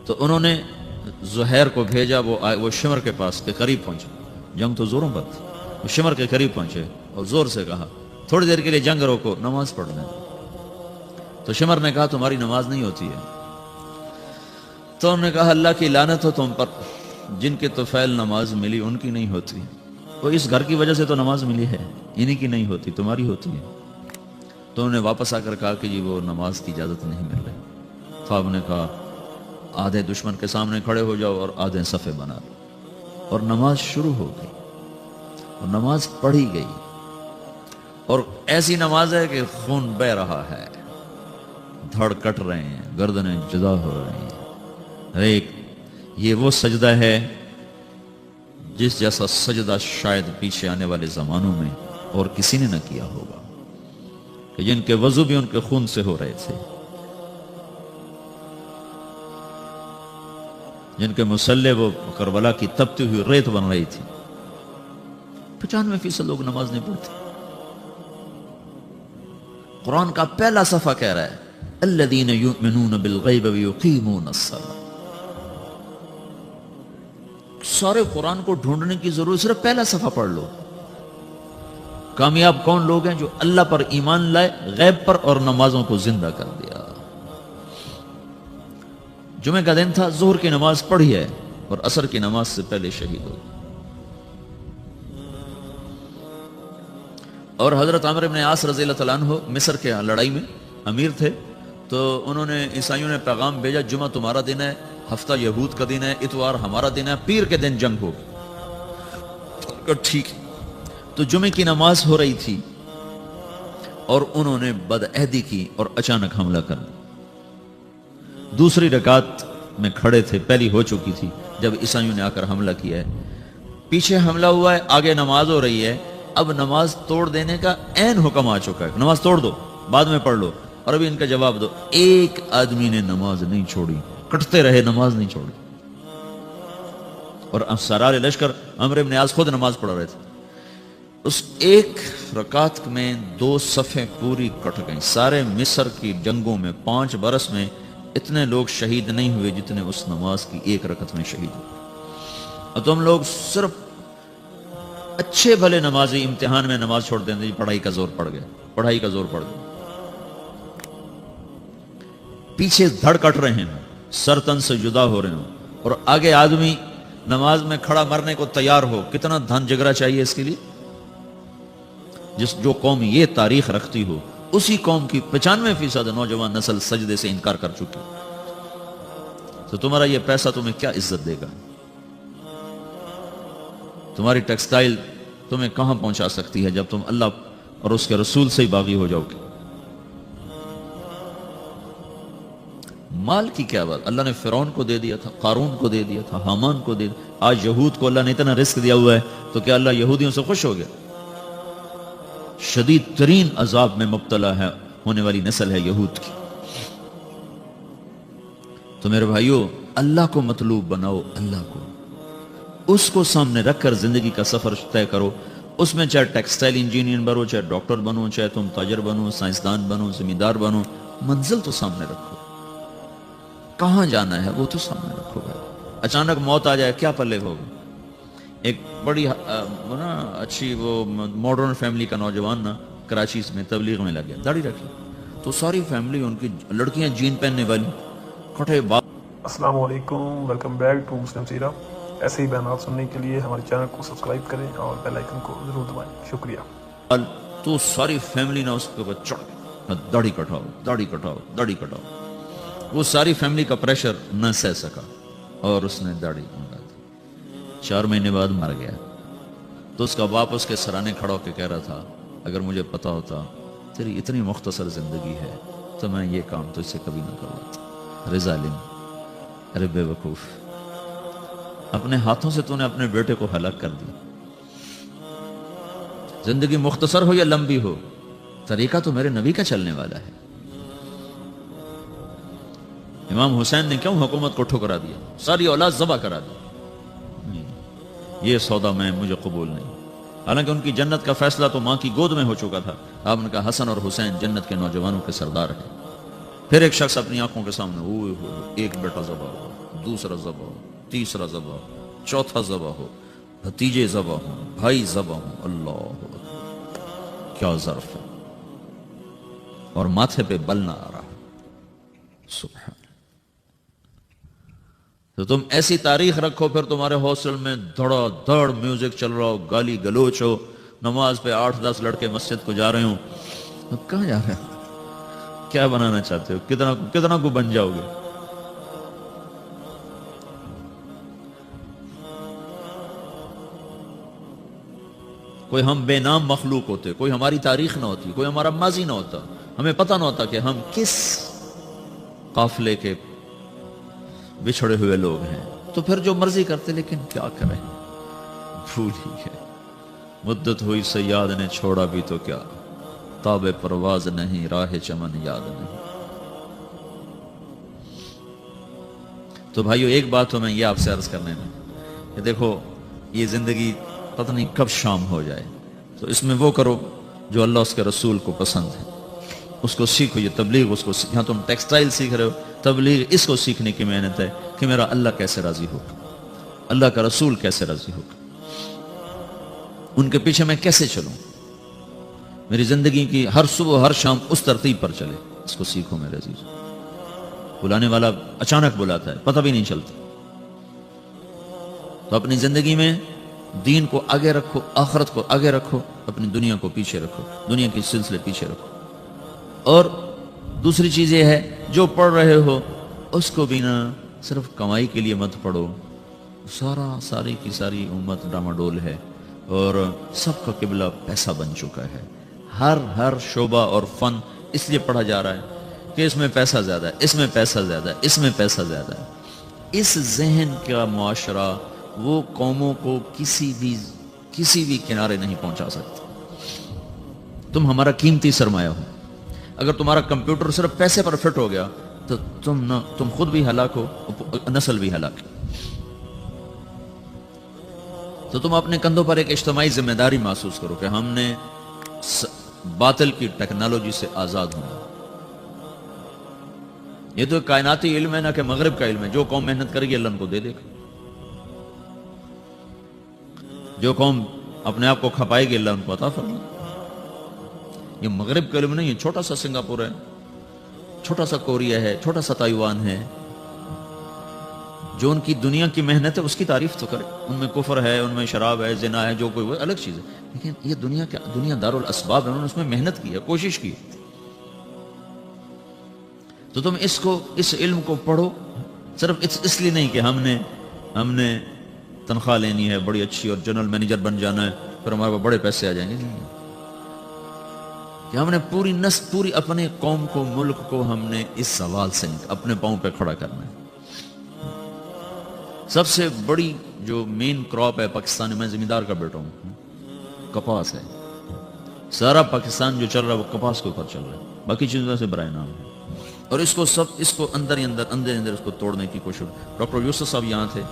تو انہوں نے زہیر کو بھیجا, وہ شمر کے پاس کے قریب پہنچے. جنگ تو زوروں پر تھی. وہ شمر کے قریب پہنچے اور زور سے کہا تھوڑی دیر کے لیے جنگ روکو, نماز پڑھنا ہے. تو شمر نے کہا تمہاری نماز نہیں ہوتی ہے. تو انہوں نے کہا اللہ کی لعنت ہو تم پر, جن کے طفیل نماز ملی ان کی نہیں ہوتی. وہ اس گھر کی وجہ سے تو نماز ملی ہے, انہی کی نہیں ہوتی, تمہاری ہوتی ہے. تو انہوں نے واپس آ کر کہا کہ جی وہ نماز کی اجازت نہیں مل رہی. تو آپ نے کہا آدھے دشمن کے سامنے کھڑے ہو جاؤ اور آدھے صفے بنا لو. اور نماز شروع ہو گئی, اور نماز پڑھی گئی. اور ایسی نماز ہے کہ خون بہ رہا ہے، دھڑ کٹ رہے ہیں، گردنیں جدا ہو رہی ہیں۔ ایک یہ وہ سجدہ ہے جس جیسا سجدہ شاید پیچھے آنے والے زمانوں میں اور کسی نے نہ کیا ہوگا، کہ جن کے وضو بھی ان کے خون سے ہو رہے تھے، جن کے مسلح وہ کربلا کی تپتی ہوئی ریت بن رہی تھی۔ 95% لوگ نماز نہیں پڑھتے۔ قرآن کا پہلا صفحہ کہہ رہا ہے الذین یؤمنون بالغیب ویقیمون الصلاۃ۔ سارے قرآن کو ڈھونڈنے کی ضرورت، صرف پہلا صفحہ پڑھ لو۔ کامیاب کون لوگ ہیں؟ جو اللہ پر ایمان لائے، غیب پر، اور نمازوں کو زندہ کر دیا۔ جمعہ کا دن تھا، ظہر کی نماز پڑھی ہے اور عصر کی نماز سے پہلے شہید ہو گئے۔ اور حضرت عمرو بن عاص رضی اللہ تعالیٰ عنہ مصر کے لڑائی میں امیر تھے، تو انہوں نے عیسائیوں نے پیغام بھیجا جمعہ تمہارا دن ہے، ہفتہ یہود کا دن ہے، اتوار ہمارا دن ہے، پیر کے دن جنگ ہوگی۔ ٹھیک ہے۔ تو جمعے کی نماز ہو رہی تھی اور انہوں نے بدعہدی کی اور اچانک حملہ کر دیا۔ دوسری رکعت میں کھڑے تھے، پہلی ہو چکی تھی جب عیسائیوں نے آ کر حملہ کیا ہے۔ پیچھے حملہ ہوا ہے، آگے نماز ہو رہی ہے، اب نماز توڑ دینے کا عین حکم آ چکا ہے، نماز توڑ دو، بعد میں پڑھ لو، اور ابھی ان کا جواب دو۔ ایک آدمی نے نماز نہیں چھوڑی، کٹتے رہے، نماز نہیں چھوڑی۔ اور سرار لشکر عمرو بن عاص خود نماز پڑھ رہے تھے۔ اس ایک رکعت میں 2 صفیں پوری کٹ گئیں۔ سارے مصر کی جنگوں میں 5 برس میں اتنے لوگ شہید نہیں ہوئے جتنے اس نماز کی ایک رکعت میں شہید ہوئے۔ اور تم لوگ صرف اچھے بھلے نمازی امتحان میں نماز چھوڑ دیں گے، پڑھائی کا زور پڑ گیا، پڑھائی کا زور پڑ گیا۔ پیچھے دھڑ کٹ رہے ہیں، سر تن سے جدا ہو رہے ہیں، اور آگے آدمی نماز میں کھڑا مرنے کو تیار ہو۔ کتنا دھن جگرا چاہیے اس کے لیے؟ جو قوم یہ تاریخ رکھتی ہو، اسی قوم کی 95% نوجوان نسل سجدے سے انکار کر چکی، تو تمہارا یہ پیسہ تمہیں کیا عزت دے گا؟ تمہاری ٹیکسٹائل تمہیں کہاں پہنچا سکتی ہے جب تم اللہ اور اس کے رسول سے ہی باغی ہو جاؤ گے؟ مال کی کیا بات؟ اللہ نے فرعون کو دے دیا تھا، قارون کو دے دیا تھا، حامان کو دے دیا۔ آج یہود کو اللہ نے اتنا رزق دیا ہوا ہے، تو کیا اللہ یہودیوں سے خوش ہو گیا؟ شدید ترین عذاب میں مبتلا ہے ہونے والی نسل ہے یہود کی۔ تو میرے بھائیو، اللہ کو مطلوب بناؤ، اللہ کو، اس کو سامنے رکھ کر زندگی کا سفر طے کرو۔ اس میں چاہے ٹیکسٹائل انجینئر بنو، چاہے ڈاکٹر بنو، چاہے تم تاجر بنو، سائنسدان بنو، زمیندار بنو، منزل تو سامنے رکھو۔ کہاں جانا ہے وہ تو سامنے رکھو بھائی۔ اچانک موت آ جائے کیا پلے ہوگا؟ ایک بڑی اچھی وہ ماڈرن فیملی کا نوجوان نا کراچی میں تبلیغ میں لگ گیا، داڑھی رکھی، تو ساری فیملی ان کی لڑکیاں جین پہننے والی کھٹے بال۔ السلام علیکم، ویلکم بیک ٹو مسلم سیرہ۔ ایسے ہی بیانات سننے کے لیے ہمارے چینل کو سبسکرائب کریں اور بیل آئیکن کو ضرور دبائیں۔ شکریہ۔ تو ساری فیملی نے اس کے اوپر چڑھ، داڑھی کٹاؤ، داڑھی کٹاؤ، داڑھی کٹاؤ۔ وہ ساری فیملی کا پریشر نہ سہ سکا اور اس نے داڑھی منڈا دی۔ 4 مہینے بعد مر گیا۔ تو اس کا باپ اس کے سرانے کھڑا ہو کے کہہ رہا تھا، اگر مجھے پتا ہوتا تیری اتنی مختصر زندگی ہے تو میں یہ کام تو اس سے کبھی نہ کرواتا۔ ارے ظالم، ارے بے وقوف، اپنے ہاتھوں سے تو نے اپنے بیٹے کو ہلاک کر دی۔ زندگی مختصر ہو یا لمبی ہو، طریقہ تو میرے نبی کا چلنے والا ہے۔ امام حسین نے کیوں حکومت کو ٹھکرا دیا؟ ساری اولاد ذبح کرا دی۔ یہ سودا میں مجھے قبول نہیں۔ حالانکہ ان کی جنت کا فیصلہ تو ماں کی گود میں ہو چکا تھا۔ آپ نے کہا حسن اور حسین جنت کے نوجوانوں کے سردار ہیں۔ پھر ایک شخص اپنی آنکھوں کے سامنے، اوہ ہو، ایک بیٹا ذبح ہو، دوسرا ذبح ہو، تیسرا ذبح ہو، چوتھا ذبح ہو، بھتیجے ذبح ہوں، بھائی ذبح ہوں۔ اللہ کیا ظرف ہے، اور ماتھے پہ بل نہ آ رہا۔ سبحان۔ تو تم ایسی تاریخ رکھو، پھر تمہارے ہاسٹل میں دھڑا دھڑ میوزک چل رہا ہو، گالی گلوچ ہو، نماز پہ 8-10 لڑکے مسجد کو جا رہے ہوں، کہاں جا رہے ہیں؟ کیا بنانا چاہتے ہو؟ کتنا کو بن جاؤ گے؟ کوئی ہم بے نام مخلوق ہوتے، کوئی ہماری تاریخ نہ ہوتی، کوئی ہمارا ماضی نہ ہوتا، ہمیں پتہ نہ ہوتا کہ ہم کس قافلے کے بچھڑے ہوئے لوگ ہیں، تو پھر جو مرضی کرتے، لیکن کیا کریں، بھول ہی گئے۔ مدت ہوئی سیاد نے چھوڑا بھی تو کیا، تاب پرواز نہیں راہ چمن یاد نہیں۔ تو بھائیو ایک بات تو میں یہ آپ سے عرض کرنے میں کہ دیکھو یہ زندگی پتہ نہیں کب شام ہو جائے، تو اس میں وہ کرو جو اللہ اس کے رسول کو پسند ہے، اس کو سیکھو۔ یہ تبلیغ، اس کو یہاں تم ٹیکسٹائل سیکھ رہے ہو، تبلیغ اس کو سیکھنے کی محنت ہے کہ میرا اللہ کیسے راضی ہوگا، اللہ کا رسول کیسے راضی ہوگا، ان کے پیچھے میں کیسے چلوں، میری زندگی کی ہر صبح ہر شام اس ترتیب پر چلے، اس کو سیکھو میرے عزیز۔ بلانے والا اچانک بلاتا ہے، پتہ بھی نہیں چلتا، تو اپنی زندگی میں دین کو آگے رکھو، آخرت کو آگے رکھو، اپنی دنیا کو پیچھے رکھو، دنیا کی سلسلے پیچھے رکھو۔ اور دوسری چیز یہ ہے، جو پڑھ رہے ہو اس کو بھی نہ صرف کمائی کے لیے مت پڑھو، ساری کی ساری امت ڈاماڈول ہے اور سب کا قبلہ پیسہ بن چکا ہے۔ ہر شعبہ اور فن اس لیے پڑھا جا رہا ہے کہ اس میں پیسہ زیادہ ہے، اس میں پیسہ زیادہ ہے، اس میں پیسہ زیادہ ہے۔ اس ذہن کا معاشرہ وہ قوموں کو کسی بھی کنارے نہیں پہنچا سکتا۔ تم ہمارا قیمتی سرمایہ ہو، اگر تمہارا کمپیوٹر صرف پیسے پر فٹ ہو گیا تو تم خود بھی ہلاک ہو، نسل بھی ہلاک ہے۔ تو تم اپنے کندھوں پر ایک اجتماعی ذمہ داری محسوس کرو کہ ہم نے باطل کی ٹیکنالوجی سے آزاد ہونا۔ یہ تو کائناتی علم ہے، نہ کہ مغرب کا علم ہے۔ جو قوم محنت کرے گی اللہ ان کو دے دے گا، جو قوم اپنے آپ کو کھپائے گی اللہ ان کو عطا فرمائے گا۔ یہ مغرب کا علم نہیں ہے، چھوٹا سا سنگاپور ہے، چھوٹا سا کوریا ہے، چھوٹا سا تائیوان ہے، جو ان کی دنیا کی محنت ہے اس کی تعریف تو کرے۔ ان میں کفر ہے، ان میں شراب ہے، زنا ہے، جو کوئی وہ الگ چیز ہے، لیکن یہ دنیا دار الاسباب ہے، انہوں نے اس میں محنت کی ہے، کوشش کی ہے۔ تو تم اس علم کو پڑھو، صرف اس لیے نہیں کہ ہم نے تنخواہ لینی ہے بڑی اچھی اور جنرل مینیجر بن جانا ہے، پھر ہمارے پاس بڑے پیسے آ جائیں گے، نہیں، کہ ہم نے پوری اپنے قوم کو، ملک کو ہم نے اس سوال سے اپنے پاؤں پہ کھڑا کرنا ہے۔ سب سے بڑی جو مین کراپ ہے پاکستان میں، زمیندار کا بیٹا ہوں، کپاس ہے۔ سارا پاکستان جو چل رہا ہے وہ کپاس کے اوپر چل رہا ہے، باقی چیزوں سے برائے نام ہے۔ اور اس کو اندر اس کو توڑنے کی کوشش۔ ڈاکٹر یوسف صاحب یہاں تھے،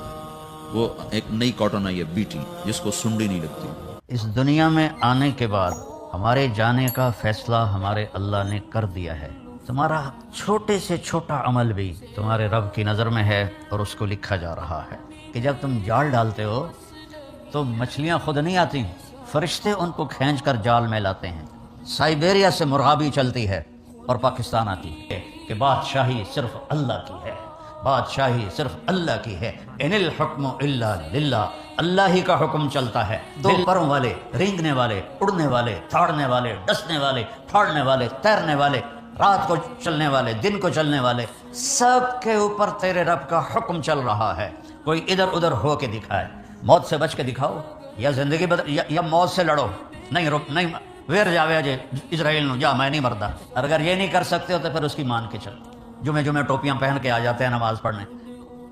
وہ ایک نئی کاٹن آئی ہے بیٹی، جس کو سنڈی نہیں لگتی۔ اس دنیا میں آنے کے بعد ہمارے جانے کا فیصلہ ہمارے اللہ نے کر دیا ہے۔ تمہارا چھوٹے سے چھوٹا عمل بھی تمہارے رب کی نظر میں ہے اور اس کو لکھا جا رہا ہے کہ جب تم جال ڈالتے ہو تو مچھلیاں خود نہیں آتی، فرشتے ان کو کھینچ کر جال میں لاتے ہیں۔ سائبیریا سے مرغابی چلتی ہے اور پاکستان آتی ہے کہ بادشاہی صرف اللہ کی ہے، بادشاہی صرف اللہ کی ہے۔ ان الحکم الا للہ، اللہ ہی کا حکم چلتا ہے۔ دو پروں والے، رینگنے والے، اڑنے والے، تھاڑنے والے، ڈسنے والے، پھاڑنے والے، تیرنے والے، رات کو چلنے والے، دن کو چلنے والے، سب کے اوپر تیرے رب کا حکم چل رہا ہے۔ کوئی ادھر ادھر ہو کے دکھائے، موت سے بچ کے دکھاؤ، یا زندگی یا موت سے لڑو۔ نہیں ویر جاوے جے اسرائیل نو، جا میں نہیں مردا۔ اگر یہ نہیں کر سکتے ہو تو پھر اس کی مان کے چلو۔ جمعے ٹوپیاں پہن کے آ جاتے ہیں نماز پڑھنے،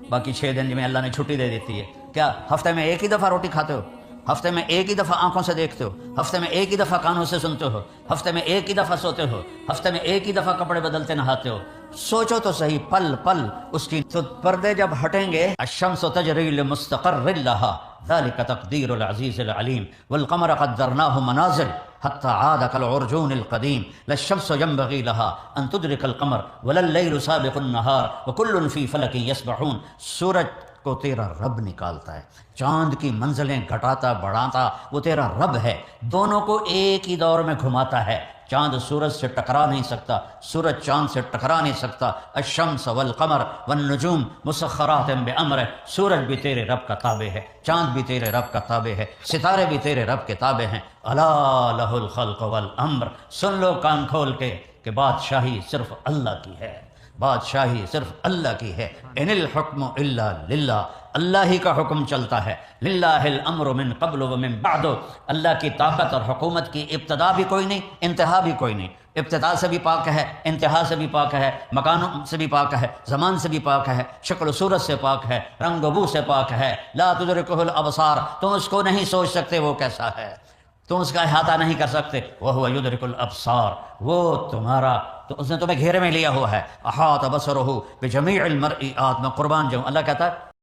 باقی 6 دن میں اللہ نے چھٹی دے دیتی ہے۔ کیا ہفتے میں ایک ہی دفعہ روٹی کھاتے ہو؟ ہفتے میں ایک ہی دفعہ آنکھوں سے دیکھتے ہو؟ ہفتے میں ایک ہی دفعہ کانوں سے سنتے ہو؟ ہفتے میں ایک ہی دفعہ سوتے ہو؟ ہفتے میں ایک ہی دفعہ کپڑے بدلتے نہاتے ہو؟ سوچو تو صحیح، پل پل اس کی تو پردے جب ہٹیں گے، الشمس تجری لمستقر لها ذلك تقدیر العزیز العلیم والقمر قدرناه منازل حتى عاد كالعرجون القديم لا الشمس ينبغي لها ان تدرك القمر ولا الليل سابق النهار وكل في فلك يسبحون۔ سورج کو تیرا رب نکالتا ہے، چاند کی منزلیں گھٹاتا بڑھاتا وہ تیرا رب ہے، دونوں کو ایک ہی دور میں گھماتا ہے۔ چاند سورج سے ٹکرا نہیں سکتا، سورج چاند سے ٹکرا نہیں سکتا۔ الشمس والقمر والنجوم مسخرات بامرہ، سورج بھی تیرے رب کا تابع ہے، چاند بھی تیرے رب کا تابع ہے، ستارے بھی تیرے رب کے تابع ہیں۔ الا لہ الخلق والامر، سن لو کان کھول کے کہ بادشاہی صرف اللہ کی ہے، بادشاہی صرف اللہ کی ہے، ان الحکم الا للہ، اللہ ہی کا حکم چلتا ہے، للہ الامر من قبل و من بعد، اللہ کی طاقت اور حکومت کی ابتدا بھی کوئی نہیں، انتہا بھی کوئی نہیں، ابتدا سے بھی پاک ہے، انتہا سے بھی پاک ہے، مکانوں سے بھی پاک ہے، زمان سے بھی پاک ہے، شکل و صورت سے پاک ہے، رنگ و بو سے پاک ہے، لا تدرکہ الابصار، تم اس کو نہیں سوچ سکتے وہ کیسا ہے، تم اس کا احاطہ نہیں کر سکتے، وہو یدرک الابصار، وہ تمہارا تو اس نے تمہیں گھیرے میں لیا ہوا ہے، احاط بصرہ بجمیع المرئیات، میں قربان جاؤں اللہ کہتا ہے